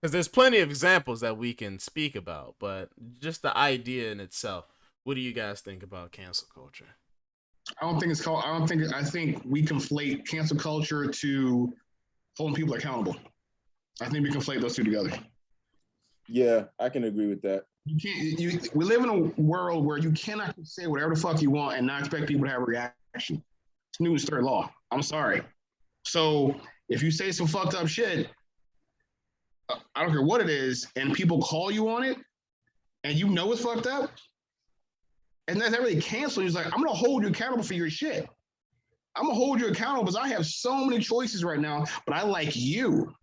because there's plenty of examples that we can speak about, but just the idea in itself. What do you guys think about cancel culture? I think we conflate cancel culture to holding people accountable. I think we conflate those two together. Yeah, I can agree with that. We live in a world where you cannot say whatever the fuck you want and not expect people to have a reaction. It's Newton's third law. I'm sorry. So if you say some fucked up shit, I don't care what it is, and people call you on it, and you know it's fucked up, and that's not really canceling. It's like, I'm gonna hold you accountable for your shit. I'm gonna hold you accountable because I have so many choices right now, but I like you.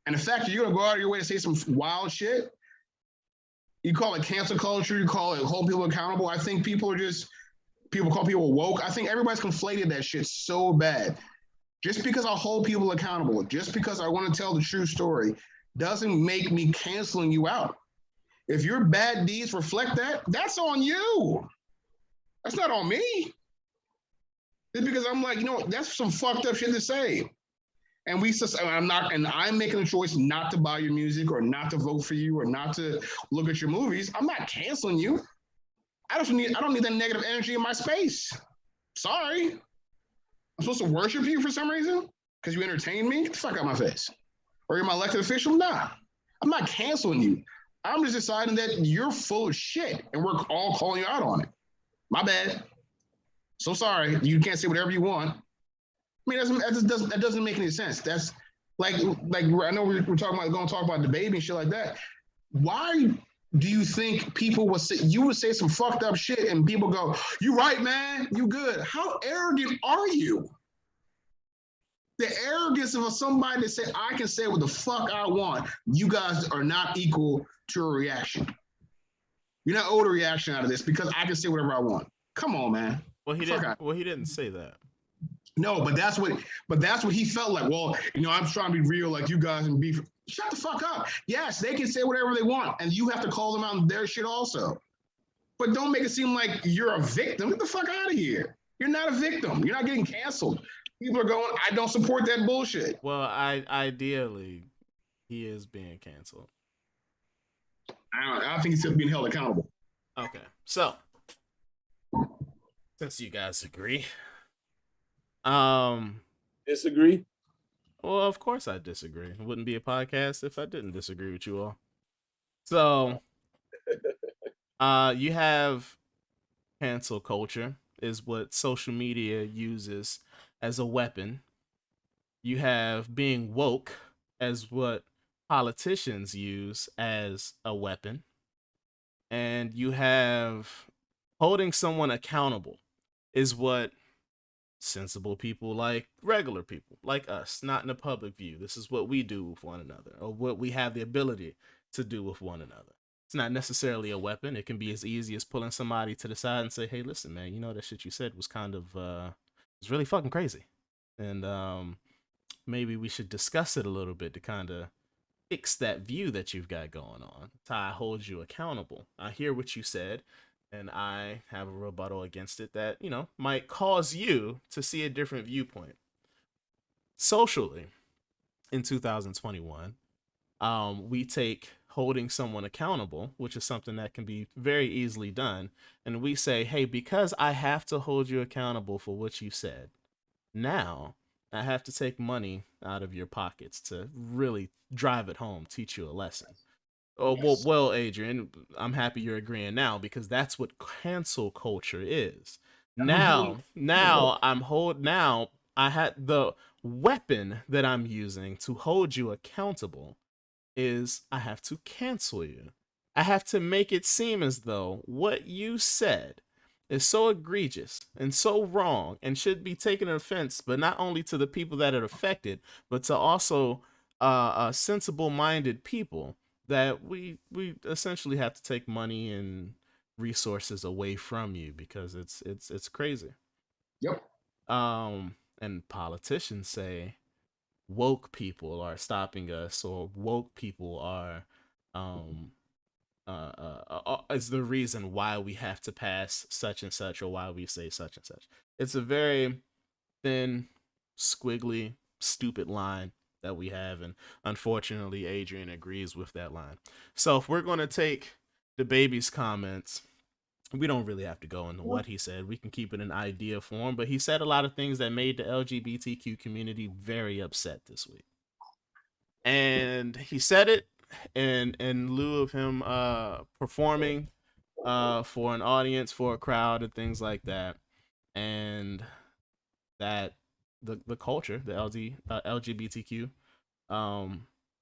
And the fact that you're gonna go out of your way to say some wild shit, you call it cancel culture, you call it hold people accountable. I think people call people woke. I think everybody's conflated that shit so bad. Just because I hold people accountable, just because I want to tell the true story, doesn't make me canceling you out. If your bad deeds reflect that, that's on you. That's not on me. It's because I'm like, that's some fucked up shit to say. And I'm making a choice not to buy your music or not to vote for you or not to look at your movies. I'm not canceling you. I don't need that negative energy in my space. Sorry. I'm supposed to worship you for some reason? Because you entertain me? Get the fuck out of my face. Or you're my elected official? Nah. I'm not canceling you. I'm just deciding that you're full of shit and we're all calling you out on it. My bad. So sorry. You can't say whatever you want. I mean, that doesn't make any sense. Like I know we're talking about going to talk about the baby and shit like that. Why do you think people would say you would say some fucked up shit and people go, "You right, man, you good"? How arrogant are you? The arrogance of somebody to say I can say what the fuck I want. You guys are not equal to a reaction. You're not owed a reaction out of this because I can say whatever I want. Come on, man. Well, he didn't. Well, he didn't say that. No, but that's what he felt like. Well, I'm trying to be real, like you guys, and be. Shut the fuck up. Yes, they can say whatever they want, and you have to call them out on their shit also. But don't make it seem like you're a victim. Get the fuck out of here. You're not a victim. You're not getting canceled. People are going, I don't support that bullshit. Well, ideally, he is being canceled. I think he's still being held accountable. Okay, so since you guys agree, Disagree? well, of course I disagree. It wouldn't be a podcast if I didn't disagree with you all. So, you have cancel culture is what social media uses as a weapon. You have being woke as what politicians use as a weapon. And you have holding someone accountable is what sensible people like regular people like us, not in the public view. This is what we do with one another, or what we have the ability to do with one another. It's not necessarily a weapon. It can be as easy as pulling somebody to the side and say, "Hey, listen, man, you know that shit you said was kind of was really fucking crazy, and maybe we should discuss it a little bit to kind of fix that view that you've got going on. That's how I hold you accountable. I hear what you said, and I have a rebuttal against it that, might cause you to see a different viewpoint." Socially, in 2021, we take holding someone accountable, which is something that can be very easily done, and we say, "Hey, because I have to hold you accountable for what you said, now I have to take money out of your pockets to really drive it home, teach you a lesson." Oh, Yes. well, Adrian, I'm happy you're agreeing now, because that's what cancel culture is. Now I had the weapon that I'm using to hold you accountable is I have to cancel you. I have to make it seem as though what you said is so egregious and so wrong and should be taken offense, but not only to the people that are affected, but to also sensible-minded people, that we essentially have to take money and resources away from you because it's crazy. Yep. And politicians say woke people are stopping us, or woke people are um is the reason why we have to pass such and such, or why we say such and such. It's a very thin, squiggly, stupid line that we have, and unfortunately Adrian agrees with that line. So if we're going to take the baby's comments, we don't really have to go into what he said. We can keep it in idea form, but he said a lot of things that made the LGBTQ community very upset this week. And he said it in lieu of him performing for an audience, for a crowd, and things like that. And that the culture, the LGBTQ,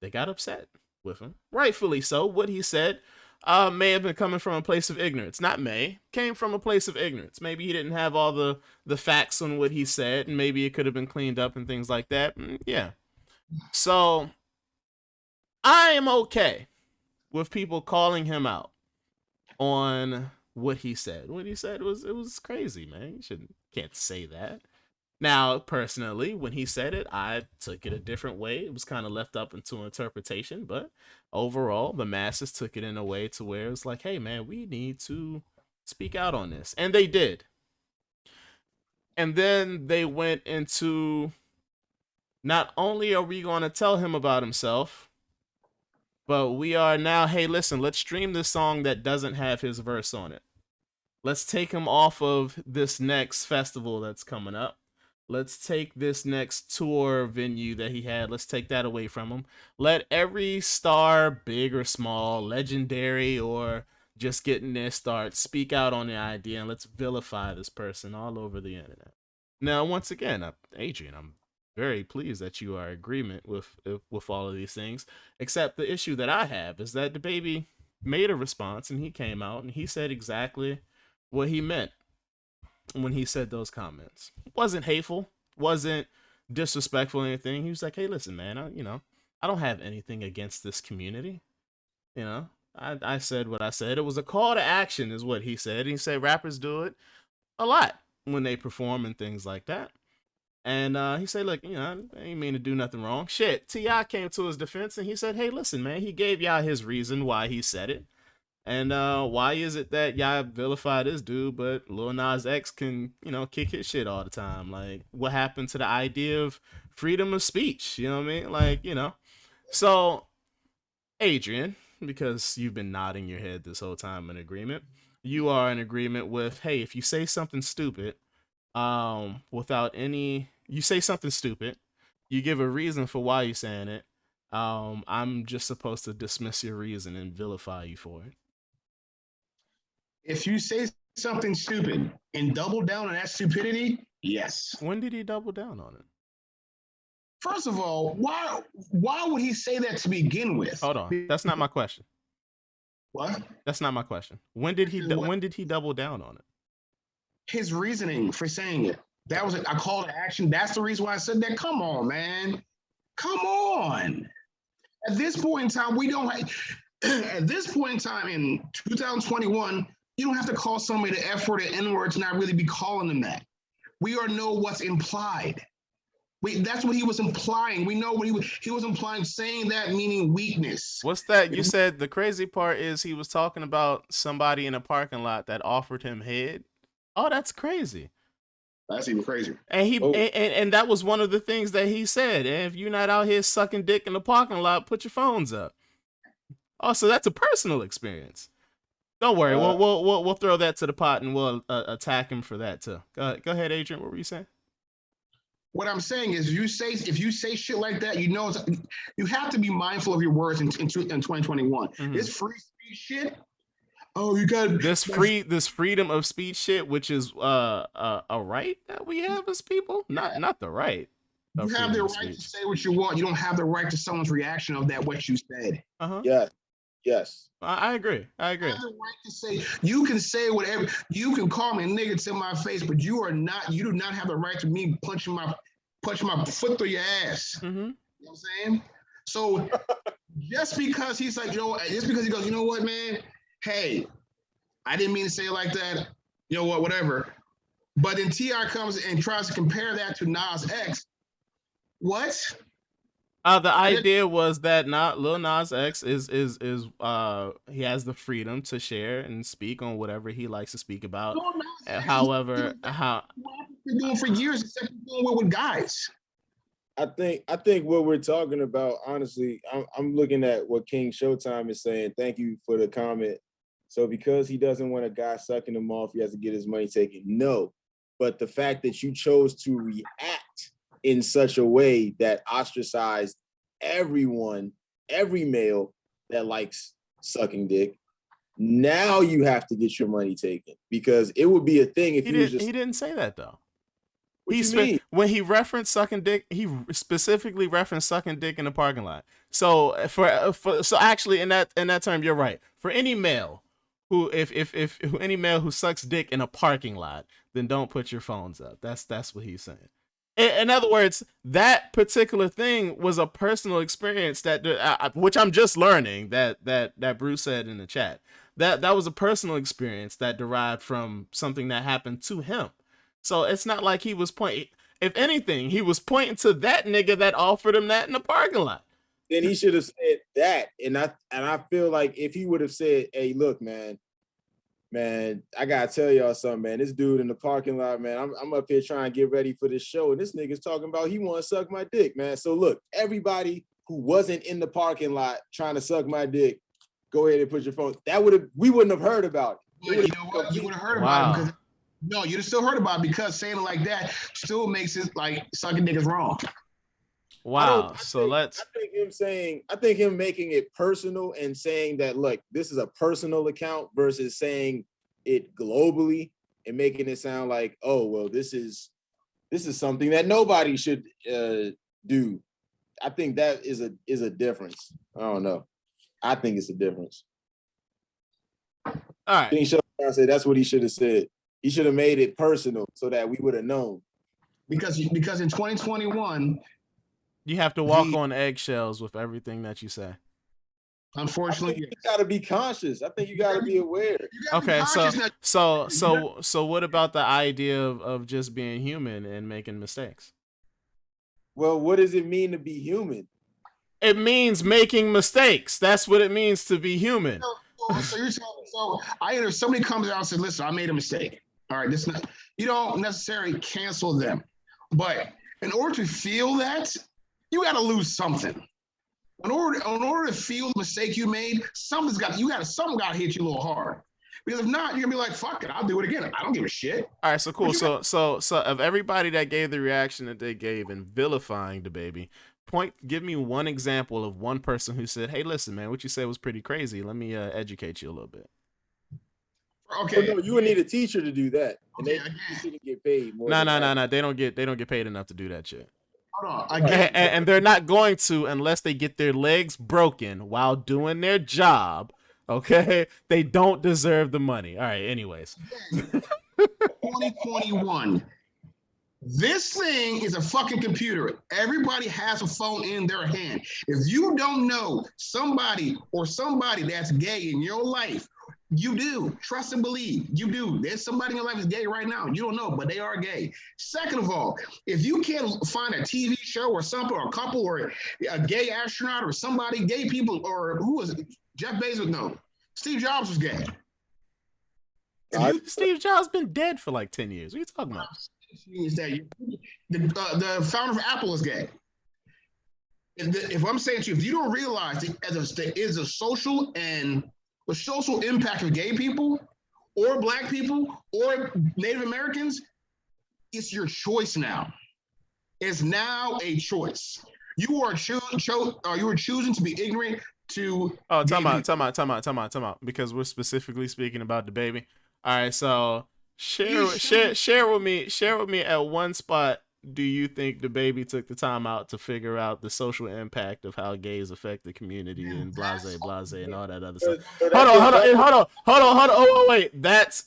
they got upset with him, rightfully so. What he said may have been coming from a place of ignorance. Not came from a place of ignorance. Maybe he didn't have all the facts on what he said, and maybe it could have been cleaned up and things like that. Yeah. So I am okay with people calling him out on what he said. What he said was crazy, man. You can't say that. Now, personally, when he said it, I took it a different way. It was kind of left up into interpretation, but overall, the masses took it in a way to where it's like, "Hey, man, we need to speak out on this," and they did. And then they went into, not only are we going to tell him about himself, but we are now, "Hey, listen, let's stream this song that doesn't have his verse on it. Let's take him off of this next festival that's coming up. Let's take this next tour venue that he had. Let's take that away from him. Let every star, big or small, legendary or just getting their start, speak out on the idea, and let's vilify this person all over the internet." Now, once again, Adrian, I'm very pleased that you are in agreement with all of these things. Except the issue that I have is that the baby made a response and he came out and he said exactly what he meant when he said those comments. Wasn't hateful, wasn't disrespectful or anything. He was like, "Hey, listen, man, I don't have anything against this community. You know, I said what I said. It was a call to action, is what he said. He said rappers do it a lot when they perform and things like that. And he said, look, I ain't mean to do nothing wrong. Shit, T.I. came to his defense and he said, hey, listen, man, he gave y'all his reason why he said it. And why is it that y'all vilify this dude, but Lil Nas X can, kick his shit all the time? Like, what happened to the idea of freedom of speech? You know what I mean? Like, So, Adrian, because you've been nodding your head this whole time in agreement, you are in agreement with, hey, if you say something stupid, without any, you say something stupid, you give a reason for why you're saying it. I'm just supposed to dismiss your reason and vilify you for it. If you say something stupid and double down on that stupidity, yes. When did he double down on it? First of all, why would he say that to begin with? Hold on, that's not my question. What? That's not my question. When did he double down on it? His reasoning for saying it. That was a call to action. That's the reason why I said that. Come on, man. Come on. At this point in time, we don't at this point in time in 2021, you don't have to call somebody the F word or N word to not really be calling them that. We already know what's implied. That's what he was implying. We know what he was implying, saying that meaning weakness. What's that? You said the crazy part is he was talking about somebody in a parking lot that offered him head. Oh, that's crazy. That's even crazier. And and that was one of the things that he said. And if you're not out here sucking dick in the parking lot, put your phones up. Oh, so that's a personal experience. Don't worry, we'll throw that to the pot and we'll attack him for that too. Go ahead, Adrian. What were you saying? What I'm saying is, if you say shit like that, you have to be mindful of your words in 2021. Mm-hmm. This free speech shit. Oh, you got this freedom of speech shit, which is a right that we have as people, not the right. You have the right to say what you want. You don't have the right to someone's reaction of that what you said. Yes. I agree. You have the right to say, you can say whatever, you can call me a nigga to my face, but you do not have the right to me punching my foot through your ass. Mm-hmm. You know what I'm saying? So just because he's like, just because he goes, you know what, man? Hey, I didn't mean to say it like that. You know what, whatever. But then T.I. comes and tries to compare that to Nas X. What? The idea was that Lil Nas X is he has the freedom to share and speak on whatever he likes to speak about. However, how been doing for years, except doing with guys. I think what we're talking about, honestly, I'm looking at what King Showtime is saying. Thank you for the comment. So because he doesn't want a guy sucking him off, he has to get his money taken. No, but the fact that you chose to react in such a way that ostracized everyone, every male that likes sucking dick, now you have to get your money taken, because it would be a thing if he didn't say that though. When he referenced sucking dick, he specifically referenced sucking dick in the parking lot. So so actually in that term, you're right. For any male who any male who sucks dick in a parking lot, then don't put your phones up. That's what he's saying. In other words, that particular thing was a personal experience that which I'm just learning that Bruce said in the chat. That was a personal experience that derived from something that happened to him. So it's not like he was pointing. If anything, he was pointing to that nigga that offered him that in the parking lot. Then he should have said that. And I feel like if he would have said, hey, look, man, I gotta tell y'all something, man. This dude in the parking lot, man, I'm up here trying to get ready for this show, and this nigga's talking about he want to suck my dick, man. So look, everybody who wasn't in the parking lot trying to suck my dick, go ahead and put your phone. We wouldn't have heard about it. You know what? You would have heard about it because you'd have still heard about it, because saying it like that still makes it like sucking dick is wrong. Wow. I think him making it personal and saying that, look, this is a personal account versus saying it globally and making it sound like, oh, well, this is this is something that nobody should do. I think that is a difference. I don't know. I think it's a difference. All right. King Showdown said that's what he should have said. He should have made it personal so that we would have known. Because in 2021, you have to walk on eggshells with everything that you say. Unfortunately, you gotta be conscious. I think you gotta be aware. Okay, so what about the idea of just being human and making mistakes? Well, what does it mean to be human? It means making mistakes. That's what it means to be human. So you're telling me, if somebody comes out and says, "Listen, I made a mistake." All right, you don't necessarily cancel them, but in order to feel that, you got to lose something. In order to feel the mistake you made, something got to hit you a little hard. Because if not, you're gonna be like, "Fuck it, I'll do it again. I don't give a shit." All right, so cool. So of everybody that gave the reaction that they gave in vilifying the baby, give me one example of one person who said, "Hey, listen, man, what you said was pretty crazy. Let me educate you a little bit." Okay. Oh, no, you would need a teacher to do that, and they shouldn't get paid more. No. They don't get paid enough to do that shit. Hold on. And they're not going to unless they get their legs broken while doing their job. Okay, they don't deserve the money. All right. Anyways, 2021. This thing is a fucking computer. Everybody has a phone in their hand. If you don't know somebody that's gay in your life, you do. Trust and believe. You do. There's somebody in your life that's gay right now. You don't know, but they are gay. Second of all, if you can't find a TV show or something, or a couple, or a gay astronaut, or somebody, gay people, or who was it? Jeff Bezos? No. Steve Jobs was gay. Steve Jobs been dead for like 10 years. What are you talking about? Is that the founder of Apple is gay. If I'm saying to you, if you don't realize there is a social impact of gay people or black people or Native Americans, it's your choice now. It's now a choice. You are choosing to be ignorant to. Oh, time out. Because we're specifically speaking about the baby. All right, so share with me at one spot. Do you think the baby took the time out to figure out the social impact of how gays affect the community and blase and all that other stuff? Hold on. Oh, wait. That's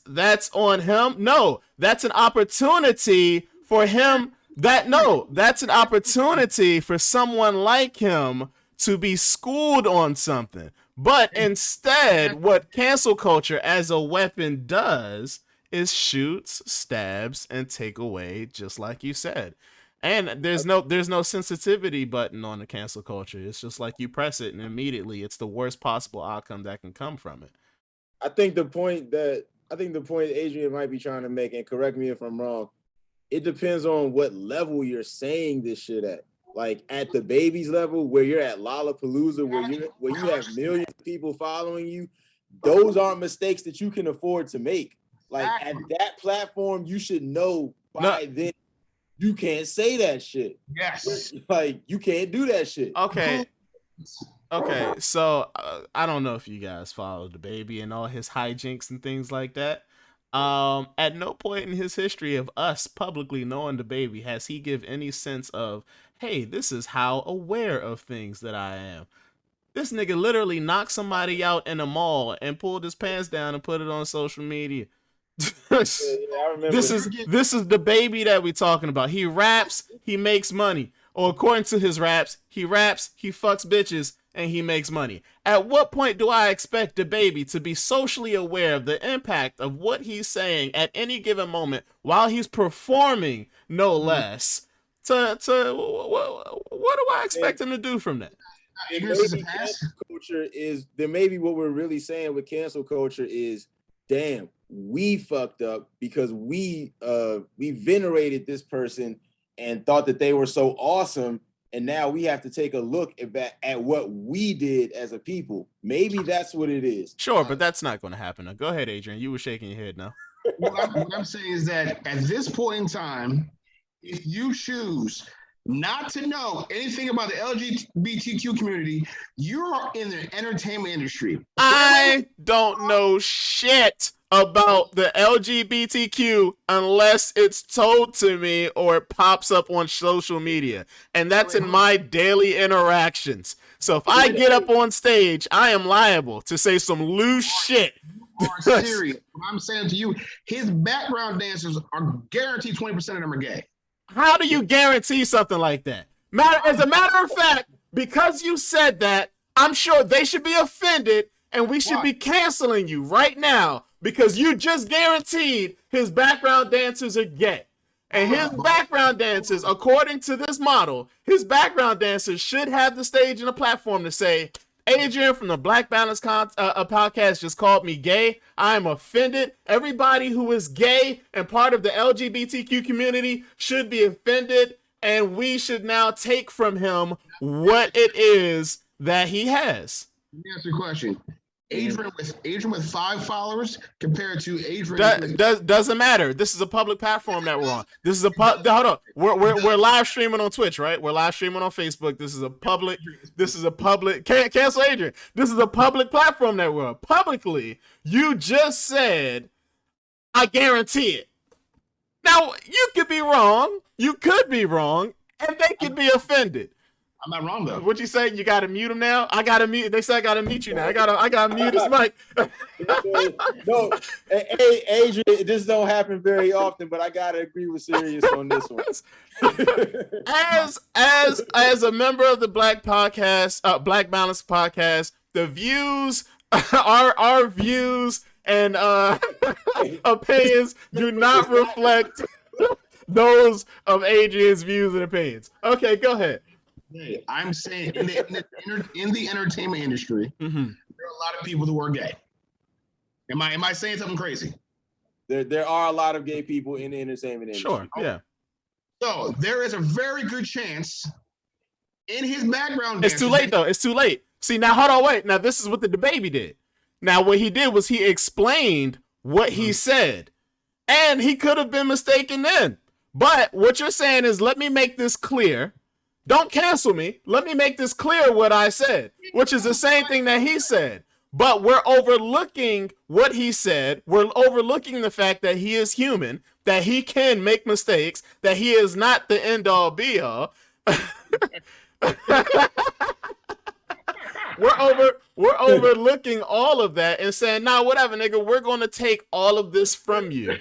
on him? No, that's an opportunity for him. That's an opportunity for someone like him to be schooled on something. But instead, what cancel culture as a weapon does is shoots, stabs, and take away, just like you said. And there's no sensitivity button on the cancel culture. It's just like you press it and immediately it's the worst possible outcome that can come from it. I think the point Adrian might be trying to make, and correct me if I'm wrong, it depends on what level you're saying this shit at. Like at the baby's level, where you're at Lollapalooza, where you have millions of people following you, those aren't mistakes that you can afford to make. Like at that platform, you should know then you can't say that shit. Yes. Like you can't do that shit. Okay. So I don't know if you guys followed the baby and all his hijinks and things like that. At no point in his history of us publicly knowing the baby has he give any sense of, hey, this is how aware of things that I am. This nigga literally knocked somebody out in a mall and pulled his pants down and put it on social media. This is the baby that we talking about. He raps, he makes money. Or according to his raps, he fucks bitches, and he makes money. At what point do I expect the baby to be socially aware of the impact of what he's saying at any given moment while he's performing, no less? What do I expect him to do from that? Maybe cancel culture is there. Maybe what we're really saying with cancel culture is, damn, we fucked up because we venerated this person and thought that they were so awesome, and now we have to take a look at what we did as a people. Maybe that's what it is. Sure, but that's not going to happen. Now, go ahead, Adrian. You were shaking your head now. What I'm saying is that at this point in time, if you choose not to know anything about the LGBTQ community, you're in the entertainment industry. I don't know shit about the LGBTQ unless it's told to me or it pops up on social media. And that's in my daily interactions. So if I get up on stage, I am liable to say some loose shit. You are serious. What I'm saying to you, his background dancers are guaranteed 20% of them are gay. How do you guarantee something like that? As a matter of fact, because you said that, I'm sure they should be offended and we should be canceling you right now because you just guaranteed his background dancers are gay. And his background dancers, according to this model, his background dancers should have the stage and a platform to say, Adrian from the Black Balance podcast just called me gay. I am offended. Everybody who is gay and part of the LGBTQ community should be offended, and we should now take from him what it is that he has. Let me ask you a question. Adrian with 5 followers compared to Adrian doesn't matter. This is a public platform that we're on. This is a hold on. We're live streaming on Twitch, right? We're live streaming on Facebook. This is a public cancel Adrian. This is a public platform that we're on. Publicly, you just said I guarantee it. Now you could be wrong. You could be wrong, and they could be offended. I'm not wrong though. What you say? You gotta mute him now? I gotta mute. They said I gotta mute you now. I gotta mute his mic. No, hey, Adrian, this don't happen very often, but I gotta agree with Sirius on this one. as a member of the Black Balance podcast, the views, our views and opinions do not reflect those of Adrian's views and opinions. Okay, go ahead. Hey, I'm saying in the entertainment industry, there are a lot of people who are gay. Am I saying something crazy? There are a lot of gay people in the entertainment industry. Sure, yeah. So there is a very good chance in his background. It's too late though. It's too late. See, now hold on, wait. Now this is what the DaBaby did. Now what he did was he explained what he said, and he could have been mistaken then. But what you're saying is, let me make this clear. Don't cancel me. Let me make this clear what I said, which is the same thing that he said. But we're overlooking what he said. We're overlooking the fact that he is human, that he can make mistakes, that he is not the end all be all. We're overlooking all of that and saying, nah, whatever, nigga, we're going to take all of this from you.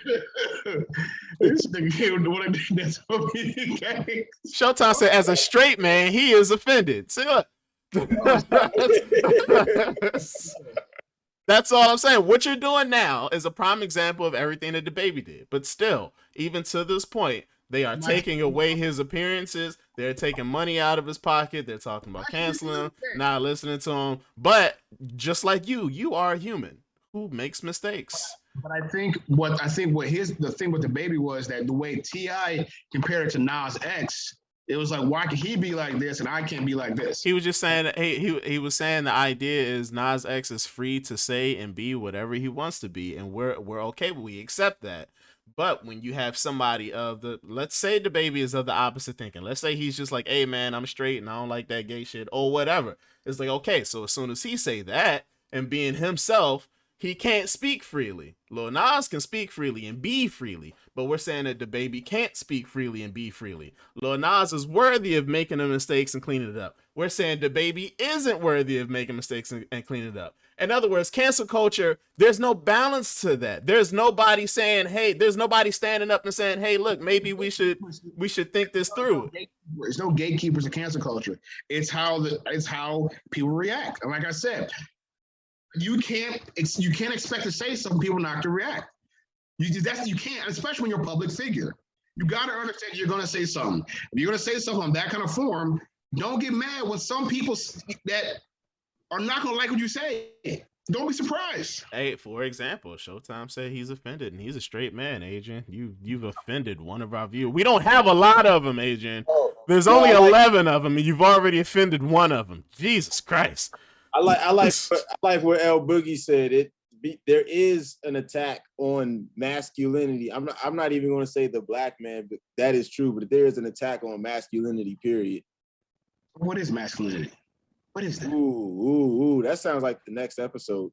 This nigga what I did that's okay. Showtime said, as a straight man, he is offended. See, look. That's all I'm saying. What you're doing now is a prime example of everything that DaBaby did. But still, even to this point, they are taking away his appearances. They're taking money out of his pocket. They're talking about canceling him, not listening to him. But just like you are a human who makes mistakes. But I think the thing with DaBaby was that the way T.I. compared it to Nas X, it was like, why can he be like this and I can't be like this? He was just saying that he was saying the idea is Nas X is free to say and be whatever he wants to be, and we're okay, we accept that. But when you have somebody let's say DaBaby is of the opposite thinking. Let's say he's just like, hey man, I'm straight and I don't like that gay shit or whatever. It's like, okay, so as soon as he say that and being himself, he can't speak freely. Lil Nas can speak freely and be freely, but we're saying that DaBaby can't speak freely and be freely. Lil Nas is worthy of making the mistakes and cleaning it up. We're saying DaBaby isn't worthy of making mistakes and cleaning it up. In other words, cancel culture, there's no balance to that. There's nobody saying, hey, there's nobody standing up and saying, hey, look, maybe we should think this through. There's no gatekeepers of cancel culture. It's how people react. And like I said, you can't expect to say some people not to react. You can't, especially when you're a public figure. You got to understand you're going to say something. If you're going to say something in that kind of form, don't get mad when some people that are not going to like what you say. Don't be surprised. Hey, for example, Showtime said he's offended, and he's a straight man, Adrian. You've offended one of our viewers. We don't have a lot of them, Adrian. There's only 11 of them, and you've already offended one of them. Jesus Christ. I like what L Boogie said. There is an attack on masculinity. I'm not even going to say the black man, but that is true. But there is an attack on masculinity. Period. What is masculinity? What is that? Ooh, that sounds like the next episode.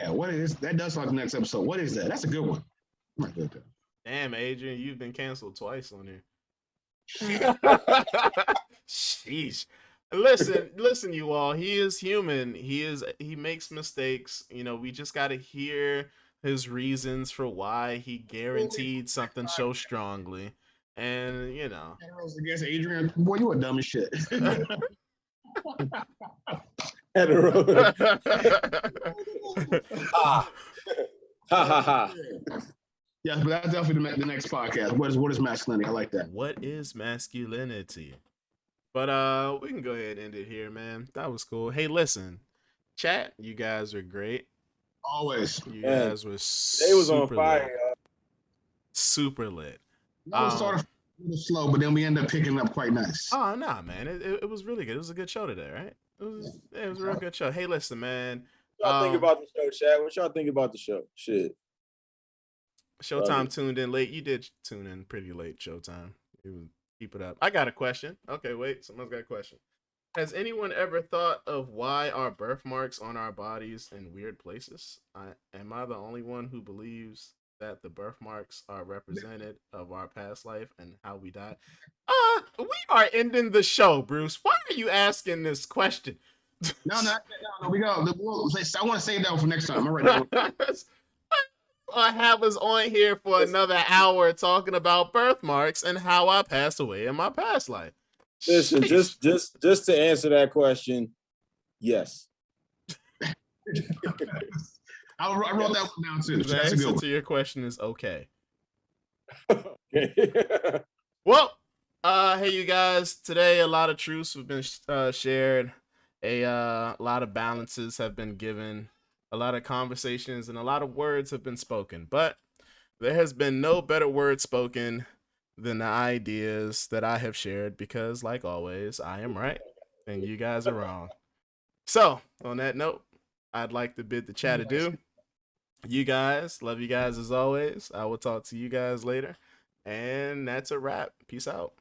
Yeah, what is that? Does like the next episode. What is that? That's a good one. I'm gonna do that. Damn, Adrian, you've been canceled twice on here. Sheesh. Listen, you all. He is human. He makes mistakes. You know, we just gotta hear his reasons for why he guaranteed something so strongly. And you know. Against Adrian, boy, you a dumb as shit. Hetero. Ha ha ha. Yes, but that's definitely the next podcast. What is masculinity? I like that. What is masculinity? But we can go ahead and end it here, man. That was cool. Hey, listen, chat, you guys are great. Always. You Man, guys were They was on super fire, lit. y'all. Super lit. We started a little slow, but then we end up picking up quite nice. Oh nah, man, it was really good. It was a good show today, right? It was a real good show. Hey, listen, man. What y'all think about the show, Chad? What y'all think about the show? Shit. Showtime tuned in late. You did tune in pretty late, Showtime. Keep it up. I got a question. Okay, wait. Someone's got a question. Has anyone ever thought of why are birthmarks on our bodies in weird places? Am I the only one who believes that the birthmarks are representative of our past life and how we died? We are ending the show, Bruce. Why are you asking this question? No. We go. I want to save that one for next time. All right. I have us on here for another hour talking about birthmarks and how I passed away in my past life. Listen, Jeez. just to answer that question, yes. I wrote that one down too. The That's a good answer one. to your question is okay. Okay. Well, hey, you guys. Today, a lot of truths have been shared. A lot of balances have been given. A lot of conversations and a lot of words have been spoken. But there has been no better word spoken than the ideas that I have shared because, like always, I am right and you guys are wrong. So, on that note, I'd like to bid the chat adieu. You guys, love you guys as always. I will talk to you guys later. And that's a wrap. Peace out.